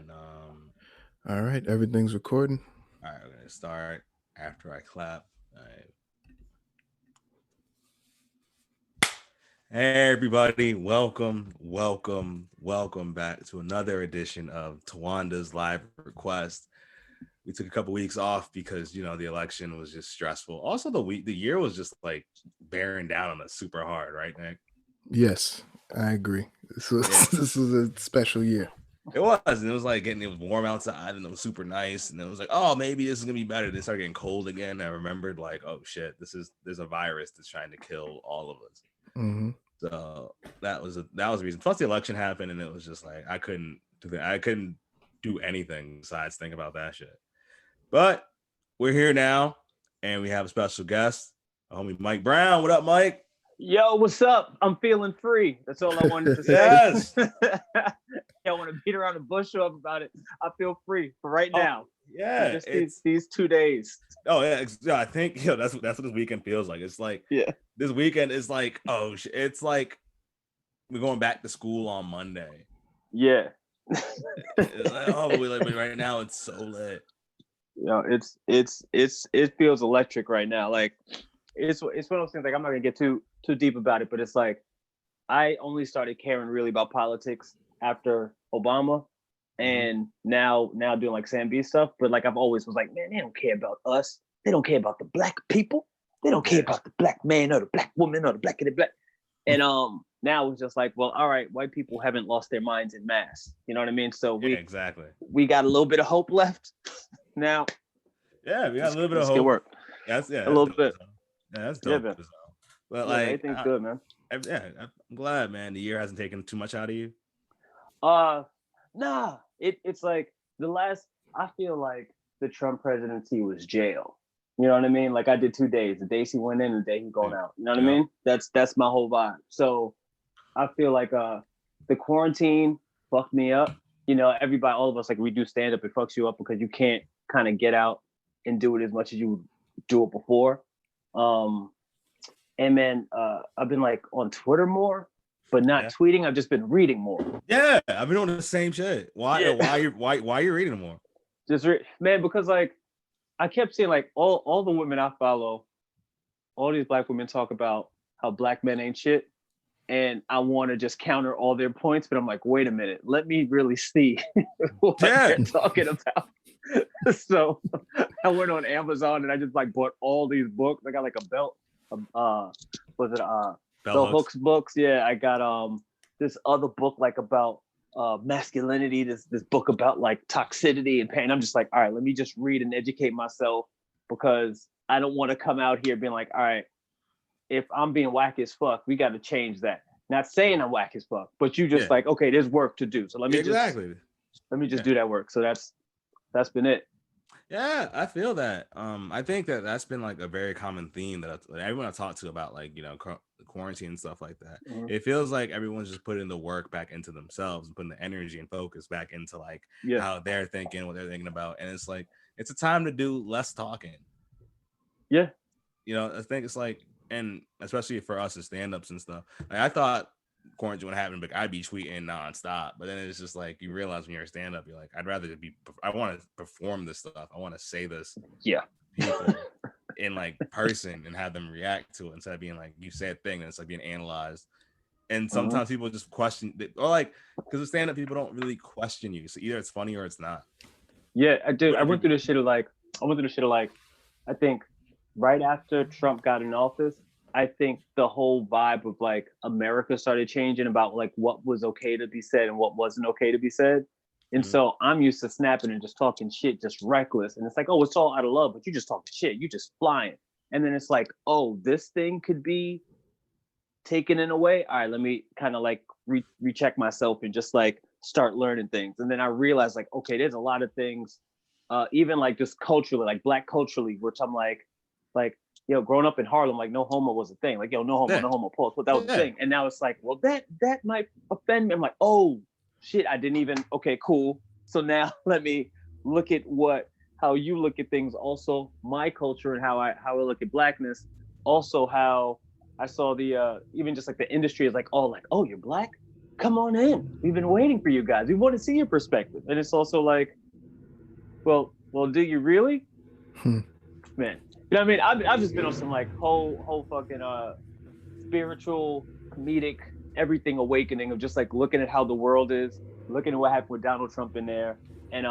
And All right, everything's recording. all right, we're gonna start after I clap. All right. Hey everybody, welcome back to another edition of Tawanda's Live Request. We took a couple weeks off because the election was just stressful. Also, the year was just like bearing down on us super hard, right, Nick? Yes, I agree. This was Yeah, this was a special year. it was, and it was like it was warm outside, and it was super nice, and it was like, oh, maybe this is gonna be better. Then it started getting cold again. I remembered like, oh shit, there's a virus that's trying to kill all of us. Hmm. So that was a reason. Plus, the election happened, and it was just like I couldn't do anything besides think about that shit. But we're here now, and we have a special guest, our homie Mike Brown. What up, Mike? Yo, what's up? I'm feeling free. That's all I wanted to say. Yes. I want to beat around the bush up about it. I feel free for right now. Yeah, Just these 2 days. oh yeah, yeah. I think that's what this weekend feels like. It's like this weekend is like it's like we're going back to school on Monday. Yeah. It's like, but right now it's so lit. It feels electric right now. Like it's one of those things. Like I'm not gonna get too deep about it, but it's like I only started caring really about politics after Obama, and now doing like Sam B stuff. But like I've always was like, man, they don't care about us. They don't care about the black people. They don't care about the black man or the black woman or the black and the black. And now it's just like, well, all right, white people haven't lost their minds in mass. You know what I mean? So we got a little bit of hope left now. Yeah, we got a little bit of hope. Work. That's a little bit. Yeah, that's dope. Man. But like, everything's good, man. I'm glad, man. The year hasn't taken too much out of you. Nah. It's like I feel like the Trump presidency was jail. You know what I mean? Like I did 2 days, the day he went in and the day he going out. You know what I mean? That's my whole vibe. So I feel like the quarantine fucked me up. You know, everybody, all of us, like we do stand up, it fucks you up because you can't kind of get out and do it as much as you would do it before. And man, I've been like on Twitter more, but not tweeting. I've just been reading more. Yeah, I've been doing the same shit. Why you reading more? Man, because like I kept seeing like all the women I follow, all these black women talk about how black men ain't shit. And I want to just counter all their points, but I'm like, wait a minute, let me really see what they're talking about. So I went on Amazon and I just like bought all these books. I got like a belt, Bell Hooks books. Yeah, I got this other book like about masculinity, this book about like toxicity and pain. I'm just like, all right, let me just read and educate myself because I don't want to come out here being like, all right, if I'm being whack as fuck, we got to change that. Not saying I'm whack as fuck, but you just like, okay, there's work to do. So let me just do that work. So that's been it. Yeah, I feel that. I think that's been like a very common theme that everyone I talk to about like quarantine and stuff like that. Mm-hmm. It feels like everyone's just putting the work back into themselves and putting the energy and focus back into like how they're thinking, what they're thinking about, and it's like it's a time to do less talking. Yeah, I think it's like. And especially for us as stand-ups and stuff, like I thought quarantine would happen, but I'd be tweeting nonstop. But then it's just like you realize when you're a stand-up, you're like, I want to perform this stuff. I want to say this, people in like person and have them react to it instead of being like you say a thing and it's like being analyzed. And sometimes people just question it, or like because the stand-up people don't really question you, so either it's funny or it's not. Yeah, I did. I went through this shit of like I think. Right after Trump got in office, I think the whole vibe of like America started changing about like what was okay to be said and what wasn't okay to be said. And so I'm used to snapping and just talking shit, just reckless. And it's like, oh, it's all out of love, but you just talking shit. You just flying. And then it's like, oh, this thing could be taken in a way. All right, let me kind of like recheck myself and just like start learning things. And then I realized like, okay, there's a lot of things, even like just culturally, like black culturally, which I'm like, growing up in Harlem, like no homo was a thing. Like, no homo, no homo, pause. But that was the thing. And now it's like, well, that might offend me. I'm like, oh shit, I didn't even, okay, cool. So now let me look at how you look at things, also my culture and how I look at blackness. Also how I saw the even just like the industry is like, oh, you're black? come on in. We've been waiting for you guys. We want to see your perspective. And it's also like, well, do you really? Hmm. Man, you know what I mean? I've just been on some like whole fucking spiritual, comedic, everything awakening of just like looking at how the world is, looking at what happened with Donald Trump in there, and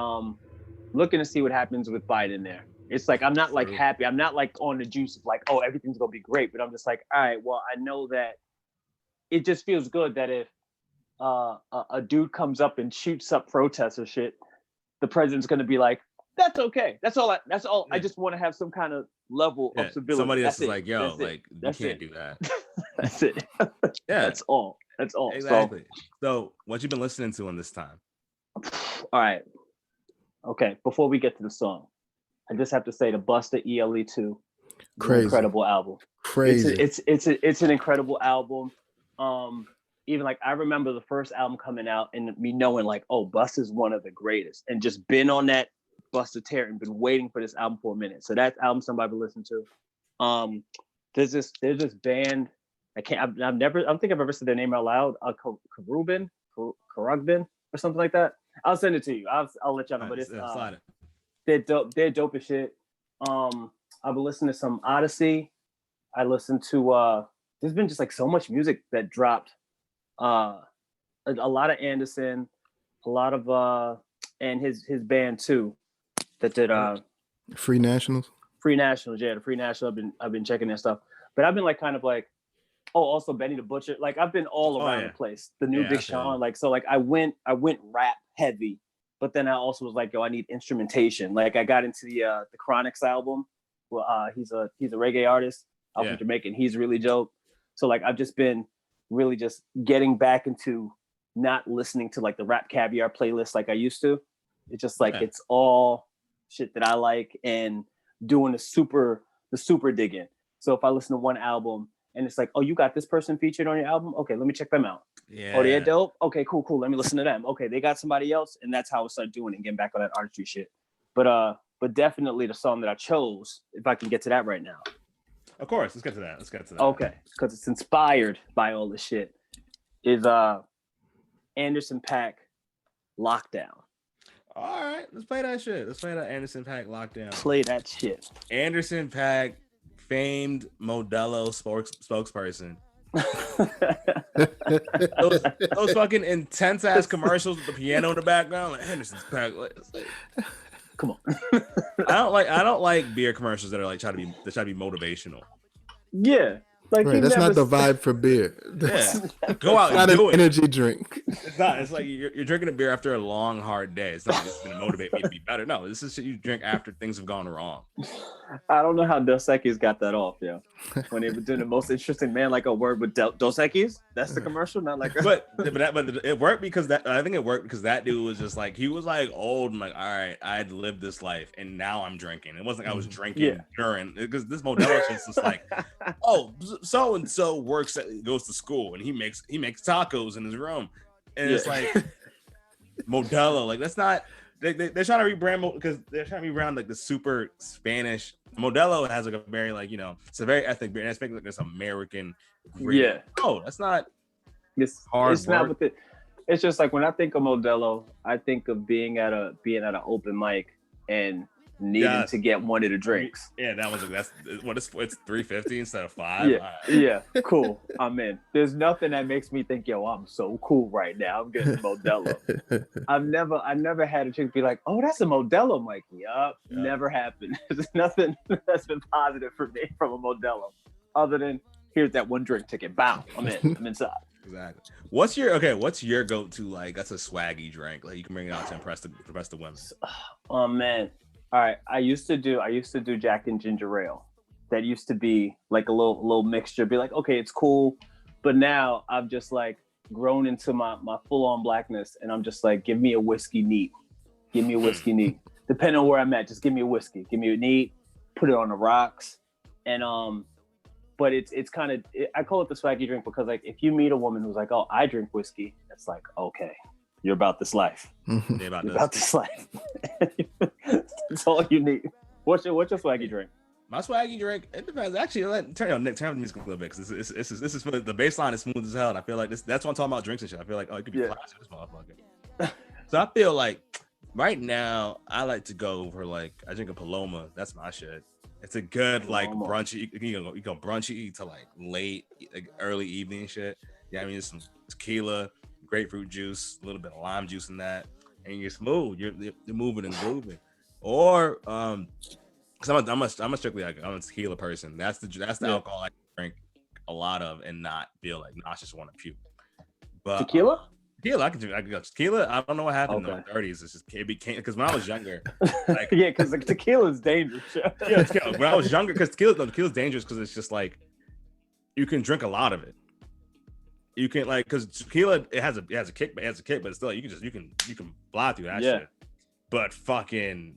looking to see what happens with Biden there. It's like I'm not like happy. I'm not like on the juice of like, oh, everything's gonna be great. But I'm just like, all right, well, I know that it just feels good that if a dude comes up and shoots up protests or shit, the president's gonna be like, that's okay. That's all. That's all. Yeah. I just want to have some kind of level of stability. Somebody else is like, yo, like you can't do that. That's it. Yeah, that's all. That's all. Exactly. So what you been listening to in this time? All right. Okay. Before we get to the song, I just have to say the Busta ELE2, crazy, incredible album. Crazy. It's an incredible album. Even like I remember the first album coming out and me knowing like, oh, Busta's one of the greatest, and just been on that Busta tear and been waiting for this album for a minute. So that album somebody been listening to. There's this band. I don't think I've ever said their name out loud. Karugbin or something like that. I'll send it to you. I'll let y'all know. But it's they're dope. They're dope as shit. I've been listening to some Odyssey. I listened to there's been just like so much music that dropped. A lot of Anderson, a lot of and his band too, that did Free Nationals. Yeah, the Free National. I've been checking their stuff, but I've been like kind of like, oh, also Benny the Butcher. Like I've been all around the place. The new Big Sean, like so, like I went rap heavy, but then I also was like, yo, I need instrumentation. Like I got into the Chronics album. Well, he's a reggae artist out from Jamaica, and he's really dope. So like I've just been really just getting back into not listening to like the Rap Caviar playlist like I used to. It's just like it's all shit that I like and doing the super digging. So if I listen to one album and it's like, oh, you got this person featured on your album? Okay, let me check them out. Yeah. Oh, they're dope? Okay, cool. Let me listen to them. Okay, they got somebody else, and that's how I started doing it and getting back on that artistry shit. But definitely the song that I chose, if I can get to that right now. Of course, let's get to that. Okay, because it's inspired by all this shit. Is Anderson .Paak Lockdown. All right, let's play that shit. Let's play that Anderson .Paak Lockdown. Play that shit. Anderson .Paak, famed Modelo spokesperson. those fucking intense ass commercials with the piano in the background, like Anderson .Paak. Like, come on. I don't like beer commercials that are like try to be motivational. Yeah. Like right, that's not the vibe for beer. Go out and do it. Energy drink. It's not. It's like you're drinking a beer after a long, hard day. It's not just going to motivate me to be better. No, this is shit you drink after things have gone wrong. I don't know how Dos Equis got that off, when they were doing the most interesting man like a word with Dos Equis. That's the commercial, not like. But it worked because I think it worked because that dude was just like he was like old and like, all right, I'd lived this life and now I'm drinking. It wasn't like I was drinking during, because this Modelo shit's just like, oh, so and so goes to school and he makes tacos in his room, and it's like Modelo, like that's not. They're trying to rebrand because they're trying to rebrand like the super Spanish. Modelo has like a very like it's a very ethnic beer, and it's making like this American. Grit. Oh, that's not. It's hard. It's not with it. It's just like when I think of Modelo, I think of being at an open mic and needing to get one of the drinks. Yeah, that was that's what it's $3.50 instead of $5. Yeah, cool. I'm in. There's nothing that makes me think, yo, I'm so cool right now. I'm getting Modelo. I've never had a chick be like, oh, that's a Modelo. I'm like, yup. Never happened. There's nothing that's been positive for me from a Modelo, other than here's that one drink ticket. Bow. I'm in. I'm inside. Exactly. What's your go-to like? That's a swaggy drink. Like you can bring it out to impress the women. Oh man. All right, I used to do Jack and Ginger Ale. That used to be like a little mixture. Be like, okay, it's cool, but now I've just like grown into my full-on blackness, and I'm just like, give me a whiskey neat. Give me a whiskey neat. Depending on where I'm at, just give me a whiskey. Give me a neat. Put it on the rocks, and but it's kind of I call it the swaggy drink because like if you meet a woman who's like, oh, I drink whiskey, it's like, okay, you're about this life. You're about this life. That's all you need. What's your swaggy drink? My swaggy drink, it depends. Actually, turn on Nick, turn up the music a little bit because this is the baseline is smooth as hell. And I feel like that's what I'm talking about drinks and shit. I feel like it could be classic this motherfucker. So I feel like right now I like to go for like I drink a Paloma. That's my shit. It's a good like brunchy. You go brunchy to like late, like early evening shit. Yeah, I mean it's some tequila, grapefruit juice, a little bit of lime juice in that, and you're smooth. You're moving and grooving. Or because I'm a strictly like I'm a tequila person. That's the alcohol I drink a lot of and not feel like nauseous, want to puke. But tequila. Tequila, I can go tequila. I don't know what happened in my 30s. It's just it became because when I was younger, like yeah, because like, tequila is dangerous. yeah, tequila. When I was younger, because tequila's dangerous because it's just like you can drink a lot of it. You can like because tequila it has a kick, but it's still like, you can fly through that shit. But fucking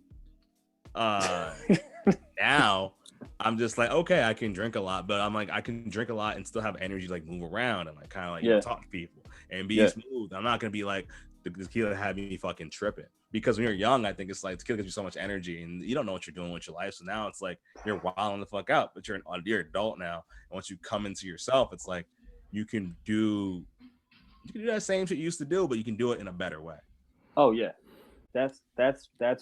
now I'm just like okay, I can drink a lot, but I'm like I can drink a lot and still have energy to like move around and like kind of like talk to people and be smooth. I'm not gonna be like the tequila having me fucking tripping because when you're young, I think it's like tequila gives you so much energy and you don't know what you're doing with your life. So now it's like you're wilding the fuck out, but you're an adult now. And once you come into yourself, it's like you can do that same shit you used to do, but you can do it in a better way. Oh yeah, that's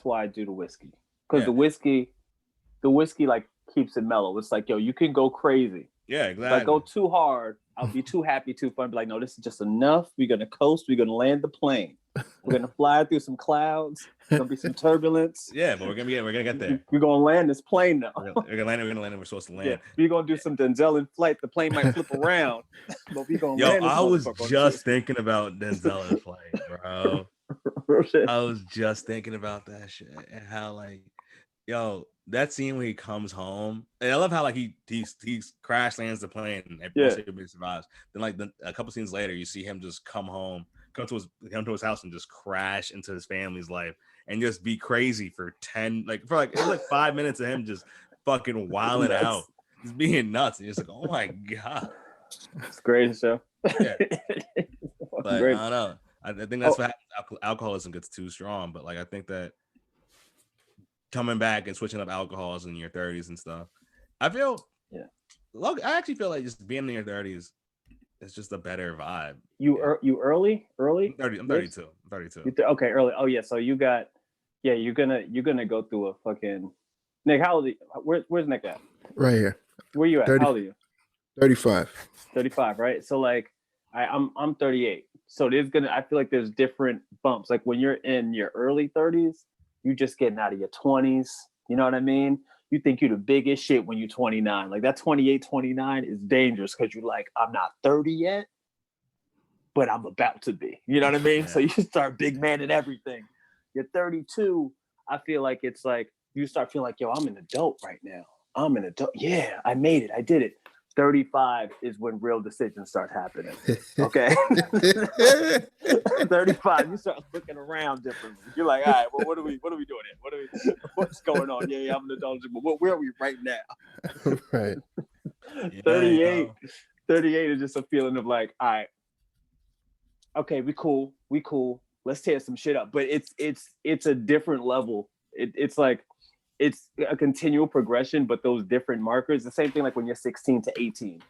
why I do the whiskey because the whiskey like keeps it mellow. It's like yo, you can go crazy. Yeah, exactly. If I go too hard, I'll be too happy, too fun. Be like, no, this is just enough. We're gonna coast. We're gonna land the plane. We're gonna fly through some clouds. There's gonna be some turbulence. Yeah, but we're gonna get there. We're gonna land this plane now. We're gonna land. We're supposed to land. Yeah, we're gonna do some Denzel in flight. The plane might flip around, but we gonna land. I was just thinking about Denzel in flight, bro. I was just thinking about that shit and how like, yo. That scene when he comes home, and I love how like he crash lands the plane and everybody survives. Then like a couple scenes later, you see him just come to his house and just crash into his family's life and just be crazy for it was like 5 minutes of him just fucking wilding out, just being nuts. And you're just like, oh my god, it's great show. Yeah. But great. I don't know. I think that's what happens. Alcoholism gets too strong, but like I think that. Coming back and switching up alcohols in your 30s and stuff. I actually feel like just being in your 30s is just a better vibe. You early? I'm 32. Okay, early. Oh yeah, so you're gonna go through a fucking Nick, how old are you? Where's Nick at? Right here. Where you at? 30, how old are you? 35. 35, right? So like I'm 38. So I feel like there's different bumps. Like when you're in your early 30s, you just getting out of your 20s. You know what I mean? You think you're the biggest shit when you're 29. Like that 28, 29 is dangerous because you're like, I'm not 30 yet, but I'm about to be. You know what I mean? Yeah. So you start big man and everything. You're 32. I feel like it's like you start feeling like, yo, I'm an adult right now. I'm an adult. Yeah, I made it. I did it. 35 is when real decisions start happening. Okay. 35, you start looking around differently. You're like, all right, well, what are we doing here? What's going on? Yeah, I'm an adult, but where are we right now? Right. 38 is just a feeling of like, all right, okay, we cool. Let's tear some shit up. But it's a different level. It's like it's a continual progression, but those different markers, the same thing like when you're 16 to 18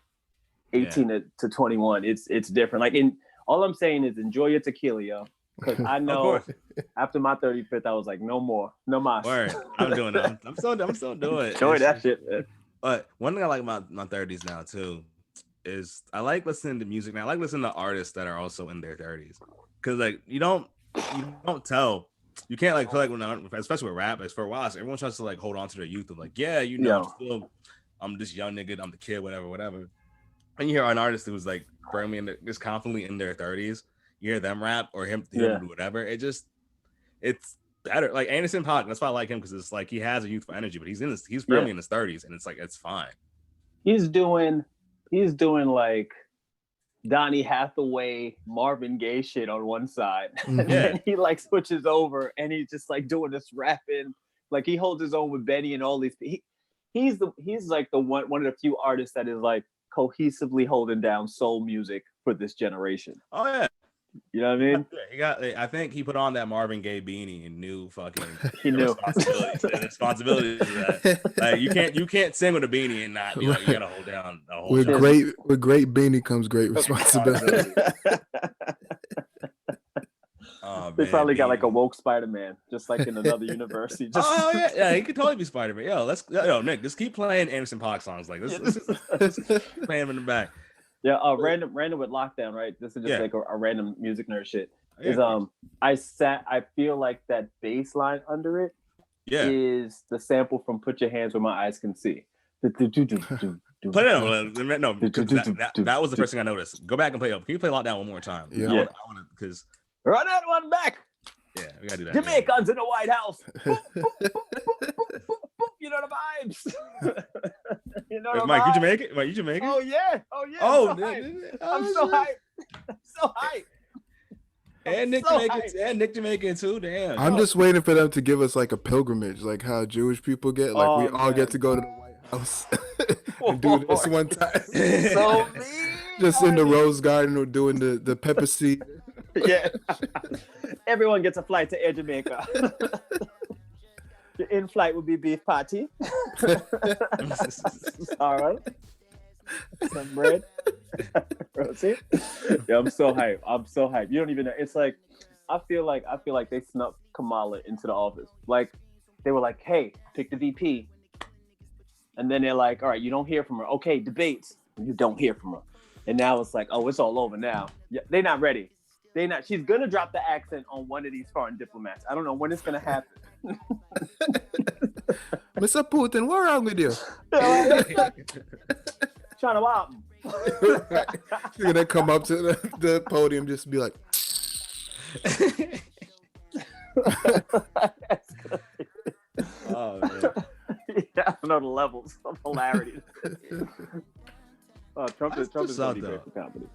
to 21, it's different. Like all I'm saying is enjoy your tequila, yo. Because I know after my 35th, I was like, no more, no mas. Word. I'm doing it. I'm still doing it. Enjoy that shit, man. But one thing I like about my 30s now too is I like listening to music now. I like listening to artists that are also in their 30s. Because like you don't tell. You can't like feel like especially with rap, for a while, so everyone tries to like hold on to their youth of like, yeah, you know, I'm this young nigga, I'm the kid, whatever. And you hear an artist who's like firmly just confidently in their 30s, you hear them rap or him do whatever. It's better. Like Anderson .Paak, that's why I like him because it's like he has a youthful energy, but he's firmly in his 30s, and it's like it's fine. He's doing like Donny Hathaway, Marvin Gaye shit on one side. And then he like switches over and he's just like doing this rapping. Like he holds his own with Benny and all these. He's like the one of the few artists that is like cohesively holding down soul music for this generation. Oh yeah. You know what I mean? He got. I think he put on that Marvin Gaye beanie and knew fucking He the knew. responsibilities of that. Like you can't sing with a beanie and not be like you gotta hold down a whole With job. great beanie comes great responsibility. Oh, They man, probably got like a beanie. woke Spider-Man, just like in another universe. He just Oh yeah, he could totally be Spider-Man. Nick, just keep playing Anderson .Paak songs like this. Let's play him in the back. yeah. Random with lockdown, right? This is just Yeah. like a random music nerd shit. Yeah, Is of course. I feel like that bass line under it is Yeah. the sample from "Put Your Hands Where My Eyes Can See." Put it on. No, because that was the first thing I noticed. Go back and play it. Can you play Lockdown one more time? Yeah. I want to because Run that one back. yeah, we gotta do that. Jamaicans in the White House. Boop, boop, boop, boop, boop, boop, boop. You know the vibes. You know the Mike, vibes. you Jamaican? Mike, you Jamaican? Oh yeah. Oh, I'm so hyped. I'm so hyped. And Nick so Jamaican, hyped. and Nick Jamaican too. Damn. I'm just waiting for them to give us like a pilgrimage, like how Jewish people get. Like we all man. get to go to the White House and do this one time. So mean. Just in the Rose Garden or doing the pepper seed. Yeah. Everyone gets a flight to Air Jamaica. The in-flight would be beef patty. All right. Some bread. See? Yeah, I'm so hyped. You don't even know. It's like I feel like they snuck Kamala into the office. Like they were like, hey, pick the VP. And then they're like, all right, you don't hear from her. Okay, debates. You don't hear from her. And now it's like, oh, it's all over now. Yeah, they're not ready. She's gonna drop the accent on one of these foreign diplomats. I don't know when it's gonna happen. Mr. Putin, what's wrong with you? Trying to wop him. She's gonna come up to the podium, just be like, Oh man. Yeah, I don't know the levels of hilarity. Trump is gonna be great for comedy.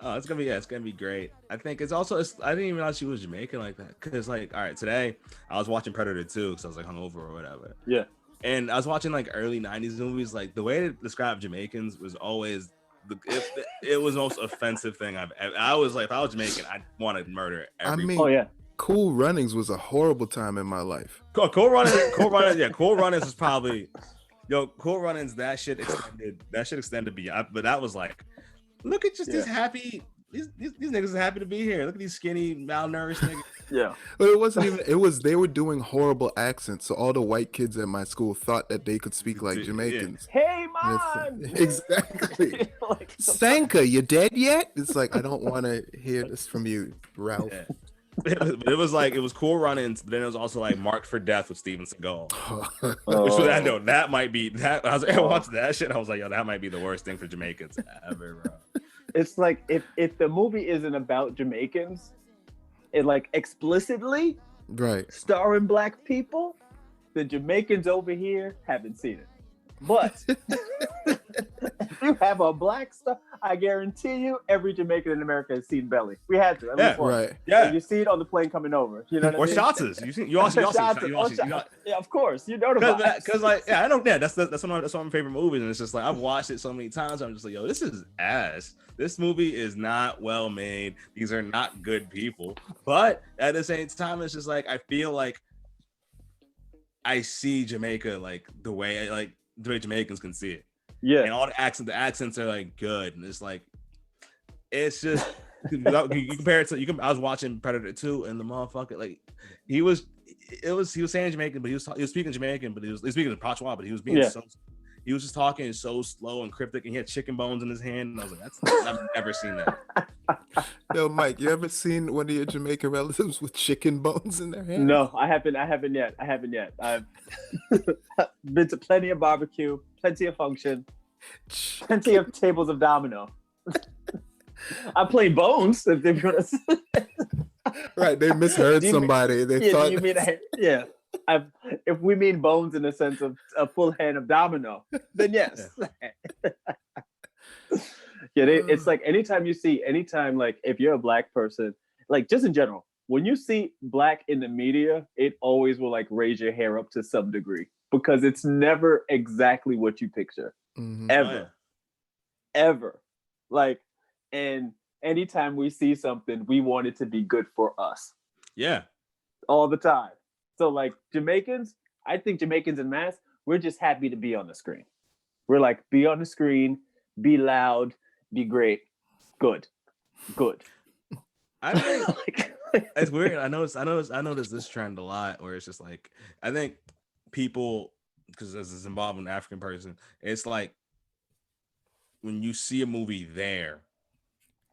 Oh, it's gonna be great. I think I didn't even realize she was Jamaican like that. Cause like, all right, today I was watching Predator 2 because I was like hungover or whatever. Yeah. And I was watching like early 90s movies. Like the way to describe Jamaicans was always it was the most offensive thing I've ever. I was like, if I was Jamaican, I'd want to murder everyone. Oh yeah. Cool Runnings was a horrible time in my life. Cool Runnings is probably Cool Runnings. That shit extended beyond. But that was like, look at just these happy. These niggas are happy to be here. Look at these skinny, malnourished niggas. Yeah. But it wasn't even. It was they were doing horrible accents, so all the white kids at my school thought that they could speak like Jamaicans. Hey man. Exactly. Like, Sanka, you dead yet? It's like I don't want to hear this from you, Ralph. Yeah. It was Cool Runnings. Then it was also like Marked for Death with Steven Seagal. Which I know that might be that. I was like, I watched that shit. I was like, yo, that might be the worst thing for Jamaicans ever, bro. It's like if the movie isn't about Jamaicans, it like explicitly Right. starring black people, the Jamaicans over here haven't seen it. But if you have a black star, I guarantee you every Jamaican in America has seen Belly. We had to. At least once. Right. Yeah. And you see it on the plane coming over. You know what I Or mean? Shotzes. You also Yeah, of course. You know the vibes. because like I don't that's one of my favorite movies, and it's just like I've watched it so many times. I'm just like, yo, this is ass. This movie is not well made. These are not good people. But at the same time, it's just like I feel like I see Jamaica like the way Jamaicans can see it. Yeah. And all the accents are like good, and it's like it's just you compare it to I was watching Predator 2 and the motherfucker like he was saying Jamaican, but he was speaking Jamaican, but he was speaking Patois, but he was being he was just talking so slow and cryptic, and he had chicken bones in his hand, and I was like, I've never seen that. Yo, Mike, you ever seen one of your Jamaican relatives with chicken bones in their hand? No, I haven't yet. I've been to plenty of barbecue, plenty of function, plenty of tables of domino. I play bones if they're gonna. Right, they misheard somebody. They thought. You mean if we mean bones in the sense of a full hand of domino, then yes. It's like anytime like if you're a black person, like just in general, when you see black in the media, it always will like raise your hair up to some degree because it's never exactly what you picture. Mm-hmm. Ever. Like, and anytime we see something, we want it to be good for us Yeah. all the time. So like Jamaicans, I think Jamaicans en masse, we're just happy to be on the screen. We're like, be on the screen, be loud, be great, good. I think it's weird. I noticed this trend a lot where it's just like I think people, because as a Zimbabwean African person, it's like when you see a movie there,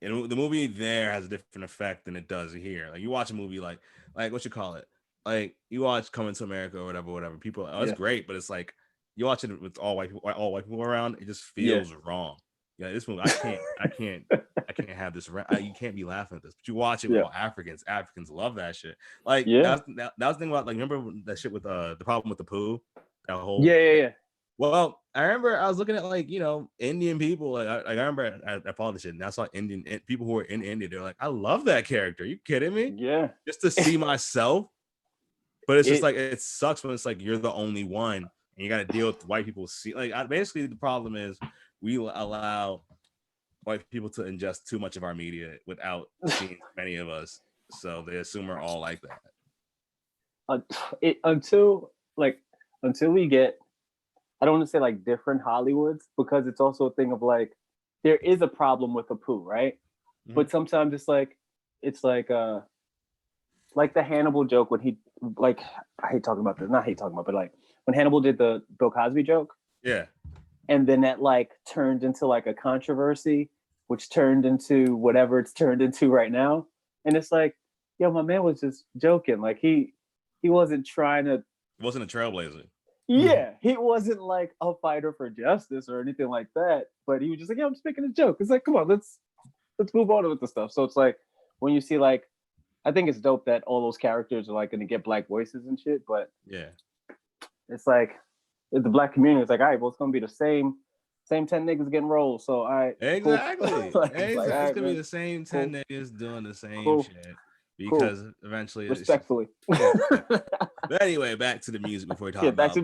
the movie there has a different effect than it does here. Like you watch a movie like what you call it, like you watch Coming to America or whatever. People, it's great, but it's like you watch it with all white people around. It just feels wrong. Yeah, this movie, I can't have this. You can't be laughing at this, but you watch it with all Africans. Africans love that shit. Like that was the thing about, like, remember that shit with the problem with the poo, that whole Well, I remember I was looking at, like, Indian people. Like I remember I followed this shit, and I saw Indian people who were in India. They're like, I love that character. Are you kidding me? Yeah, just to see myself. But it's just like it sucks when it's like you're the only one, and you got to deal with white people. Basically the problem is we allow white people to ingest too much of our media without seeing many of us, so they assume we're all like that. Until we get, I don't want to say like different Hollywoods, because it's also a thing of like there is a problem with the poo, right? Mm-hmm. But sometimes it's like the Hannibal joke when he, like, I hate talking about this, not hate talking about, but like when Hannibal did the Bill Cosby joke. Yeah. And then that like turned into like a controversy, which turned into whatever it's turned into right now. And it's like, yo, my man was just joking. Like he wasn't trying to. Wasn't a trailblazer. Yeah, he wasn't like a fighter for justice or anything like that. But he was just like, yeah, I'm just making a joke. It's like, come on, let's move on with the stuff. So it's like when you see, like, I think it's dope that all those characters are like going to get black voices and shit. But yeah, it's like the black community is like, all right, well, it's going to be the same 10 niggas getting rolled. So exactly. Cool. It's gonna be the same 10 niggas doing the same shit. Because eventually, respectfully. But anyway, back to the music before we talk about back to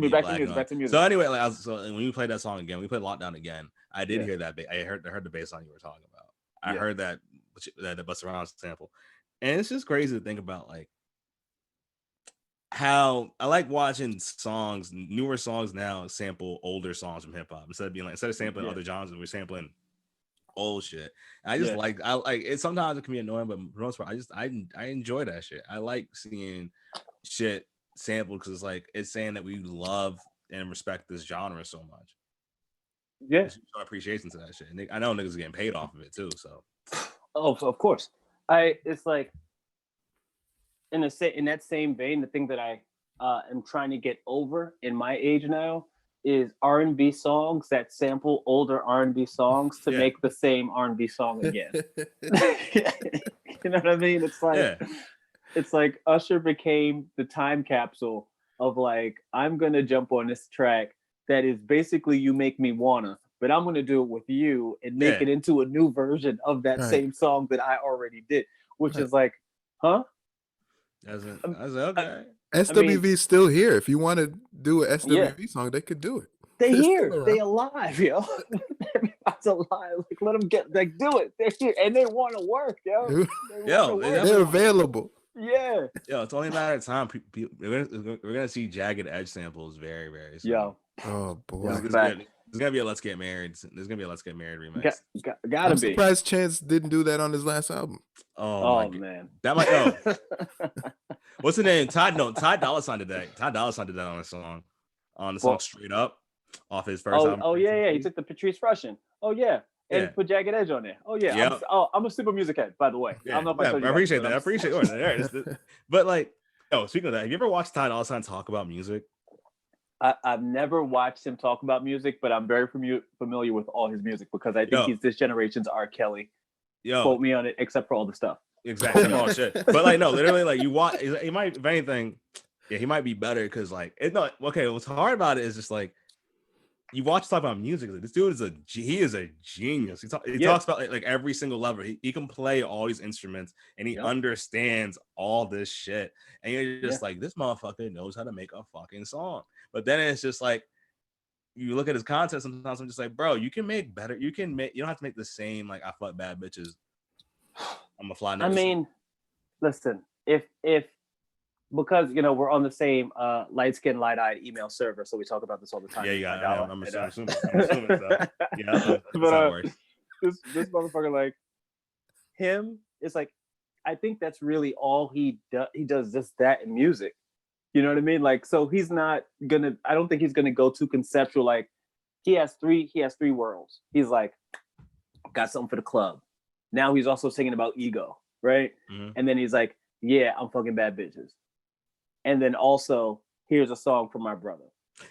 music. So anyway, when you played that song again, we played Lockdown again. I did hear that. I heard the bass line you were talking about. I heard that the Busta Rhymes sample, and it's just crazy to think about, like, how I like watching newer songs now sample older songs from hip hop instead of sampling other genres. We're sampling old shit. I just like it. Sometimes it can be annoying, but for the most part, I enjoy that shit. I like seeing shit sampled because it's like it's saying that we love and respect this genre so much. Yeah, show appreciation to that shit. And I know niggas are getting paid off of it too. So, of course, it's like in that same vein, the thing that I am trying to get over in my age now is R&B songs that sample older R&B songs to make the same R&B song again. You know what I mean? It's like Usher became the time capsule of like, I'm gonna jump on this track that is basically You Make Me Wanna, but I'm gonna do it with you and make it into a new version of that same song that I already did, which is like, huh? I was okay. SWV's still here. If you want to do an SWV song, they could do it. They're here. They alive, yo. Everybody's alive. Like, let them do it. They're here and they want to work, yo. They're available. Yeah. Yo, it's only a matter of time. We're gonna see jagged edge samples very, very soon. Yo. Oh boy. There's gonna be a Let's Get Married. There's gonna be a Let's Get Married remix. Gotta I'm be. surprised Chance didn't do that on his last album. Oh man. That might go. What's the name? Ty Dolla $ign did that. Ty Dolla $ign did that on a song. On the song Straight Up off his first album. Oh yeah. He took the Patrice Rushen. Oh yeah. And put Jagged Edge on there. Oh yeah. Yep. I'm a super music head, by the way. Yeah. I don't know if I told you appreciate that. I appreciate it. But like, speaking of that, have you ever watched Ty Dolla $ign talk about music? I've never watched him talk about music, but I'm very familiar with all his music because I think he's this generation's R. Kelly. Quote me on it, except for all the stuff. Exactly. Oh shit. But like, no, literally, like, you watch. He might, if anything, he might be better because like what's hard about it is just like you watch talk about music. Like, this dude is a genius. He talks about like every single level. He can play all these instruments and he understands all this shit. And you're just like, this motherfucker knows how to make a fucking song. But then it's just like, you look at his content, sometimes I'm just like, bro, you can make better. You don't have to make the same, like, I fuck bad bitches I'm a fly. I mean, listen, if because we're on the same light skinned, light eyed email server, so we talk about this all the time. Yeah, yeah. I'm assuming so. Yeah, that's but how it works. This motherfucker, like him, it's like I think that's really all he does. He does just that in music. You know what I mean? Like, so he's not gonna. I don't think he's gonna go too conceptual. Like, he has three worlds. He's like, got something for the club. Now he's also singing about ego, right? Mm-hmm. And then he's like, yeah, I'm fucking bad bitches. And then also, here's a song for my brother.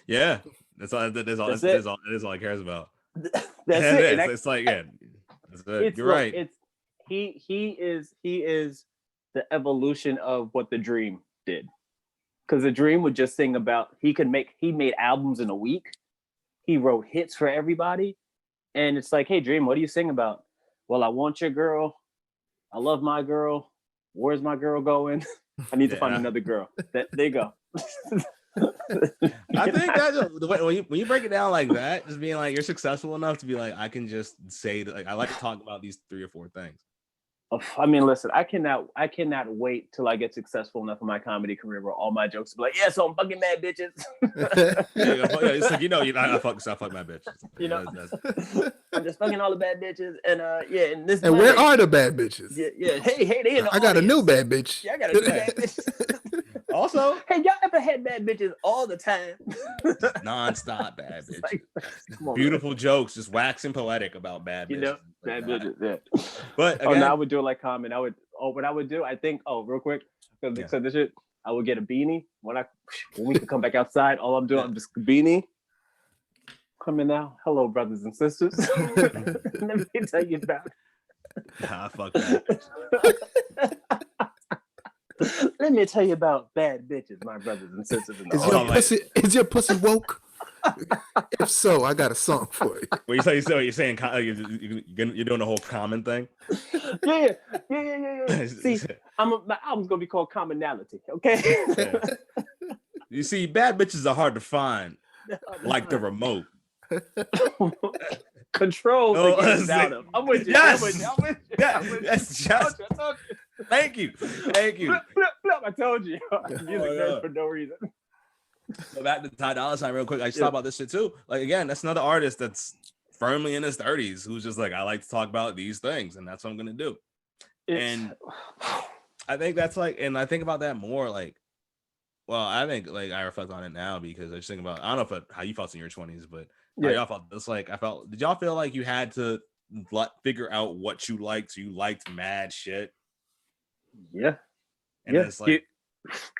Yeah, that's all he cares about. That's it. It's like, yeah, that's it. You're right. It's he is the evolution of what the Dream did. Because the Dream would just sing about he made albums in a week. He wrote hits for everybody. And it's like, hey, Dream, what do you sing about? Well, I want your girl. I love my girl. Where's my girl going? I need to find another girl. There you go. I think that's the way when you break it down like that, just being like you're successful enough to be like, I can just say that, like, I like to talk about these 3 or 4 things. I mean, listen, I cannot wait till I get successful enough in my comedy career where all my jokes will be like, yeah, so I'm fucking mad bitches. It's like, I fuck my bitches. I'm just fucking all the bad bitches, and and this. And where are the bad bitches? Yeah. Hey, they in the I got a new bad bitch. Yeah, I got a new bad bitch. Also, hey, y'all ever had bad bitches all the time? Non-stop bad bitches. Beautiful jokes, just waxing poetic about bad bitches. Bad bitches. Yeah. But again, no, I would do it like Common. What I would do, I think. Real quick, because so this shit, I would get a beanie when we could come back outside. All I'm doing, I'm just beanie. Coming now, hello, brothers and sisters. Let me tell you about. Nah, fuck that. Let me tell you about bad bitches, my brothers and sisters. Is your pussy woke? If so, I got a song for you. What you're saying you're doing the whole Common thing? Yeah. See, my album's gonna be called Commonality. Okay. Yeah. You see, bad bitches are hard to find, like the remote. Control against out of. I'm with you. Yes. I'm with you. Yes. Just. Thank you. I told you. Music for no reason. Go back to Ty Dolla $ign real quick. I just thought about this shit too. Like, again, that's another artist that's firmly in his 30s who's just like, I like to talk about these things, and that's what I'm gonna do. And I think that's like, and I think about that more like, well, I think like I reflect on it now because I just think about, I don't know how you felt in your 20s, but how y'all felt. It's like did y'all feel like you had to figure out what you liked? So you liked mad shit. Yeah. And it's like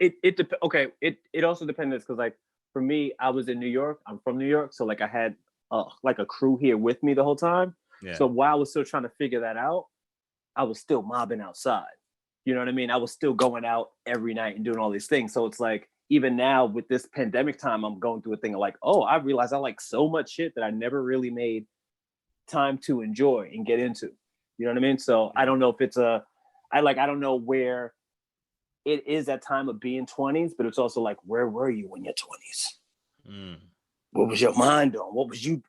it also depends because like for me, I was in New York. I'm from New York, so like I had like a crew here with me the whole time. Yeah. So while I was still trying to figure that out, I was still mobbing outside. You know what I mean? I was still going out every night and doing all these things. So it's like even now with this pandemic time, I'm going through a thing of like, oh, I realized I like so much shit that I never really made time to enjoy and get into. You know what I mean? So I don't know if it's I don't know where it is that time of being 20s, but it's also like, where were you in your 20s? What was your mind on?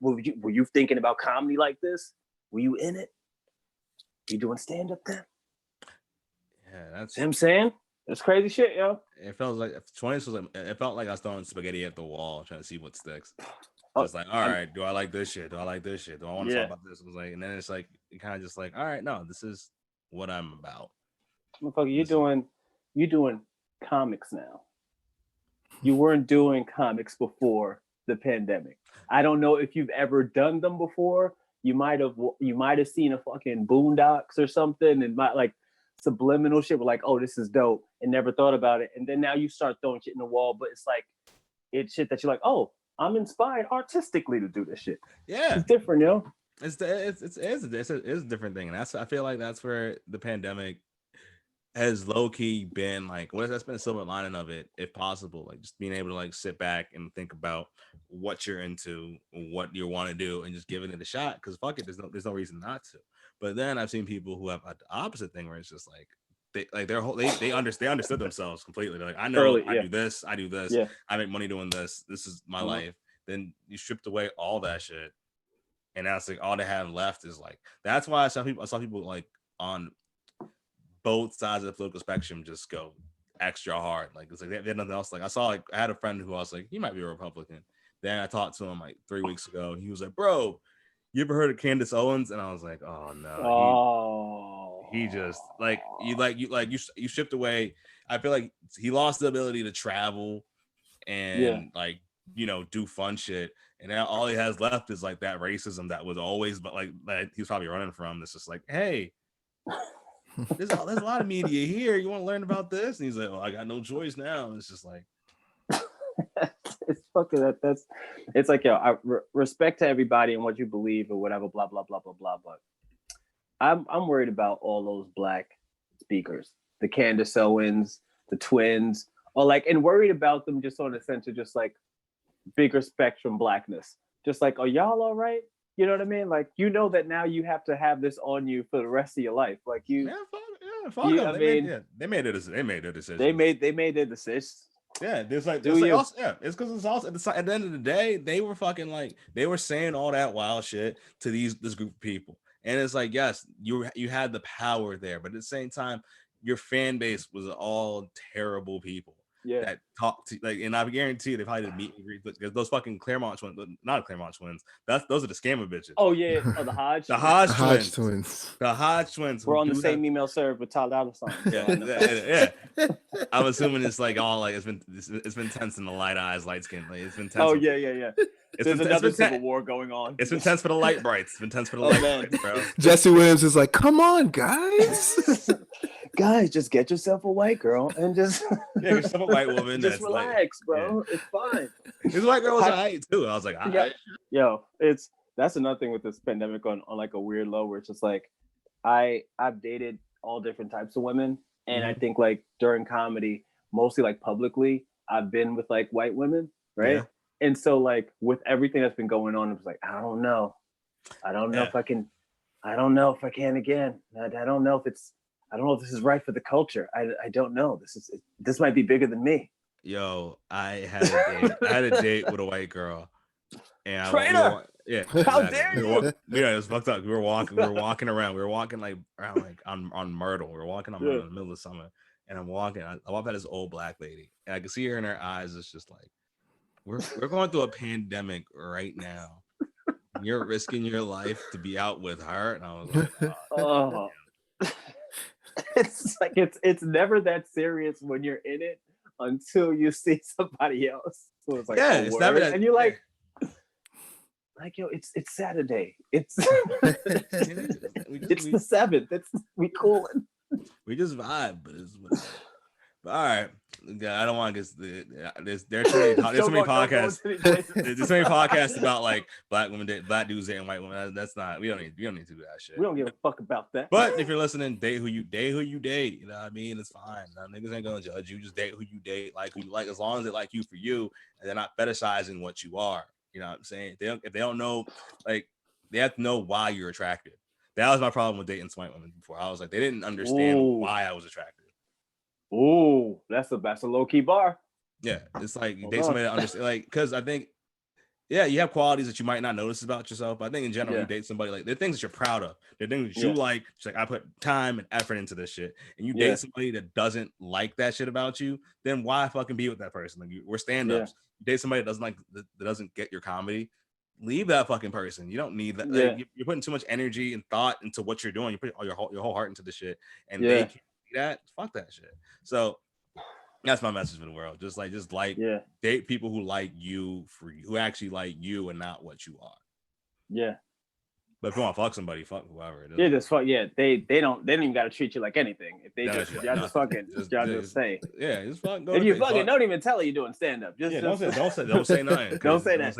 Were you thinking about comedy like this? Were you in it? You doing stand-up then? Yeah, that's what I'm saying. That's crazy shit, yo. It felt like 20s was like, it felt like I was throwing spaghetti at the wall trying to see what sticks. Just like, all right, do I like this shit? Do I like this shit? Do I want to talk about this? It was like, and then it's like, it kind of just like, all right, no, this is what I'm about. Motherfucker, you're doing comics now. You weren't doing comics before the pandemic. I don't know if you've ever done them before. You might have seen a fucking Boondocks or something and might like subliminal shit. We're like, oh, this is dope, and never thought about it. And then now you start throwing shit in the wall, but it's like it's shit that you're like, oh, I'm inspired artistically to do this shit. Yeah, it's different, yo. It's a different thing, and I feel like that's where the pandemic has low key been like, that's been a silver lining of it, if possible, like just being able to like sit back and think about what you're into, what you want to do, and just giving it a shot. Because fuck it, there's no reason not to. But then I've seen people who have the opposite thing where it's just like they understood themselves completely. They're like, I know I do this, yeah. I make money doing this. This is my life. Then you stripped away all that shit, and that's like all they have left is like. That's why I saw people like on both sides of the political spectrum just go extra hard. Like it's like they had nothing else. Like I had a friend who I was like, he might be a Republican. Then I talked to him like 3 weeks ago, and he was like, bro, you ever heard of Candace Owens? And I was like, oh no. He just you shipped away. I feel like he lost the ability to travel and like, you know, do fun shit. And now all he has left is like that racism that was always, but like he's probably running from. It's just like, hey, there's a lot of media here. You want to learn about this? And he's like, well, I got no choice now. And it's just like, it's fucking that's it's like, yo, respect to everybody and what you believe or whatever, blah blah blah blah blah. But I'm worried about all those black speakers, the Candace Owens, the twins, or like, and worried about them just on a sense of just like bigger spectrum blackness. Just like, are y'all all right? You know what I mean? Like, you know that now you have to have this on you for the rest of your life. Like you, fuck them. They made their decision. They made their decision. Yeah, there's like, it's because it's also at the end of the day, they were fucking like, they were saying all that wild shit to this group of people, and it's like, yes, you had the power there, but at the same time, your fan base was all terrible people. That talk to, like, and I guarantee you they probably did meet and greet, because those fucking Claremont twins, not Claremont twins, those are the scammer bitches. Oh yeah, the Hodge, the Hodge twins. The Hodge twins. We're on the same email server with Tyler Yeah. I'm assuming it's like all like it's been tense in the light eyes, light skin. Like, it's been tense. Oh yeah. There's another civil war going on. It's been tense for the light brights. It's been tense for the light brights, bro. Jesse Williams is like, come on, guys. Guys, just get yourself a white girl and just get yourself a white woman. Just relax, like, bro. Yeah. It's fine. This white girl was alright too. I was like, yo, that's another thing with this pandemic on like a weird low, where it's just like I've dated all different types of women, and I think like during comedy, mostly like publicly, I've been with like white women, right? Yeah. And so like with everything that's been going on, it was like, I don't know if I can. I don't know if I can again. I don't know if this is right for the culture. I don't know. This might be bigger than me. Yo, I had a date with a white girl, and traitor. How dare you? Yeah, it was fucked up. We were walking around. We were walking like around like on Myrtle. We were walking on Myrtle in the middle of summer, and I'm walking. I walk by this old black lady, and I can see her in her eyes. It's just like, we're going through a pandemic right now. You're risking your life to be out with her, and I was like, oh. It's like it's never that serious when you're in it until you see somebody else. So it's like, it's never that, and you're like yo, it's Saturday. It's it's the 7th. We cooling. We just vibe, but it's whatever. But all right. I don't want to get there's too many podcasts. There's so many podcasts about like black dudes dating white women. That's not, we don't need to do that shit. We don't give a fuck about that. But if you're listening, date who you date. You know what I mean? It's fine. Niggas ain't gonna judge you. Just date who you date, like who you like, as long as they like you for you, and they're not fetishizing what you are. You know what I'm saying? If they don't know, like, they have to know why you're attractive. That was my problem with dating white women before. I was like, they didn't understand why I was attractive. Oh, that's a low key bar. Yeah, it's like you date somebody that understand, like, because I think, you have qualities that you might not notice about yourself. But I think in general, you date somebody, like, they're things that you're proud of. They're things that you like. It's like, I put time and effort into this shit. And you date somebody that doesn't like that shit about you, then why fucking be with that person? Like, we're stand-ups. You date somebody that doesn't get your comedy, leave that fucking person. You don't need that. Like, you're putting too much energy and thought into what you're doing. You put your whole heart into the shit, and they can't do that. Fuck that shit. So that's my message for the world. Just date people who like you who actually like you and not what you are. Yeah. But if you want to fuck somebody, fuck whoever. Yeah, just fuck. Yeah, they don't even got to treat you like anything. If they just say. Yeah, just fuck. If you fucking don't even tell her you're doing stand up. Don't say nothing. Don't say that.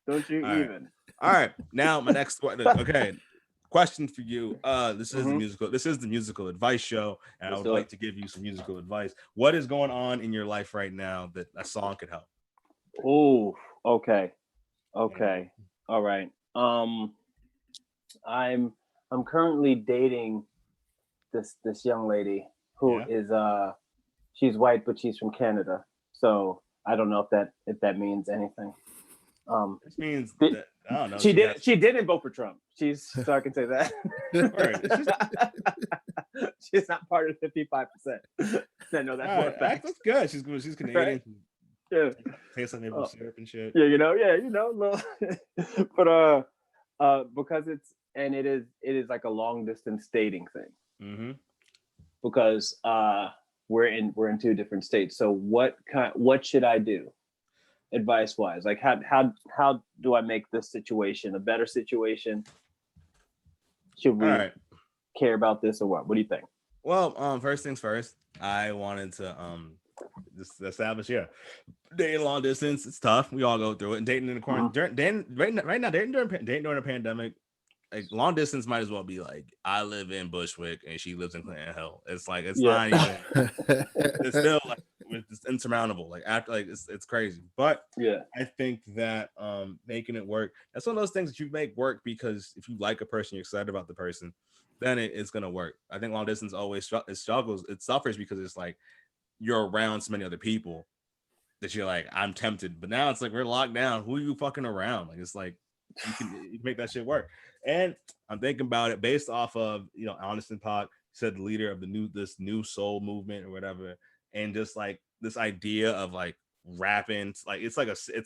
Don't you even. All right, now my next question. Okay. Question for you. This is the musical advice show, and I would like to give you some musical advice. What is going on in your life right now that a song could help? Oh, okay. All right. I'm currently dating this young lady who is she's white, but she's from Canada. So I don't know if that means anything. This means that, I don't know. She didn't vote for Trump. So I can say that. She's not part of the 55%. No, that's more fact. That's good. She's Canadian. Yeah. Tastes like maple syrup and shit. Yeah, little. But because it is like a long distance dating thing. Mm-hmm. Because we're in two different states. So what should I do, advice wise? Like how do I make this situation a better situation? Should we care about this or what? What do you think? Well, first things first, I wanted to just establish dating long distance. It's tough. We all go through it. And dating in the quarantine, right now, dating during a pandemic, like long distance might as well be like I live in Bushwick and she lives in Clinton Hill. It's like it's not even. It's still like it's insurmountable. Like after like it's crazy. But yeah, I think that making it work. That's one of those things that you make work because if you like a person, you're excited about the person, then it's gonna work. I think long distance always it suffers because it's like you're around so many other people that you're like I'm tempted. But now it's like we're locked down. Who are you fucking around? Like it's like you can make that shit work. And I'm thinking about it based off of Anderson Paak said the leader of this new soul movement or whatever, and just like this idea of like rapping, like it's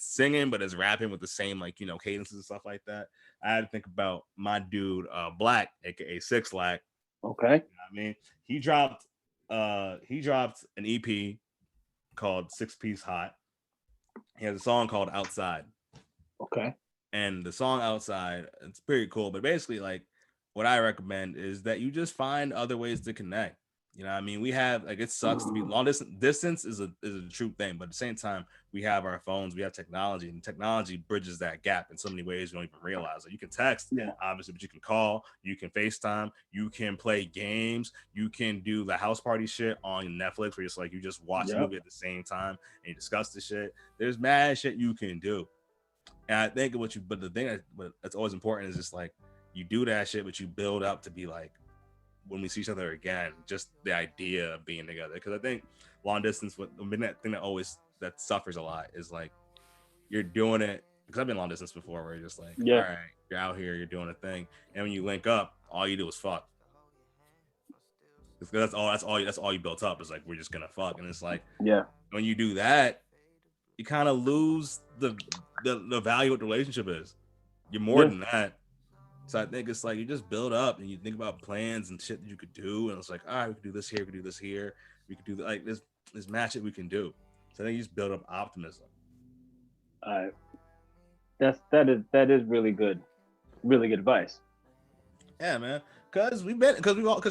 singing but it's rapping with the same like cadences and stuff like that. I had to think about my dude Black, aka Six Lack. Okay. I mean, he dropped an EP called 6 Piece Hot. He has a song called Outside. Okay. And the song Outside, it's pretty cool. But basically, like, what I recommend is that you just find other ways to connect. You know what I mean? We have, like, it sucks to be long distance is a true thing. But at the same time, we have our phones, we have technology, and technology bridges that gap in so many ways you don't even realize. Like, you can text, obviously, but you can call, you can FaceTime, you can play games, you can do the house party shit on Netflix where it's like you just watch a movie at the same time and you discuss the shit. There's mad shit you can do. And I think but the thing that's always important is just like you do that shit, but you build up to be like when we see each other again, just the idea of being together. Because I think long distance, the thing that suffers a lot is like you're doing it because I've been long distance before, where you're just like, all right, you're out here, you're doing a thing, and when you link up, all you do is fuck. That's all you built up is like we're just gonna fuck, and it's like when you do that, you kind of lose the value of what the relationship is. You're more than that. So I think it's like you just build up and you think about plans and shit that you could do, and it's like, all right, we could do this here, we could do this here, we could do like this match that we can do. So I think you just build up optimism. That is really good advice. Yeah, man. Because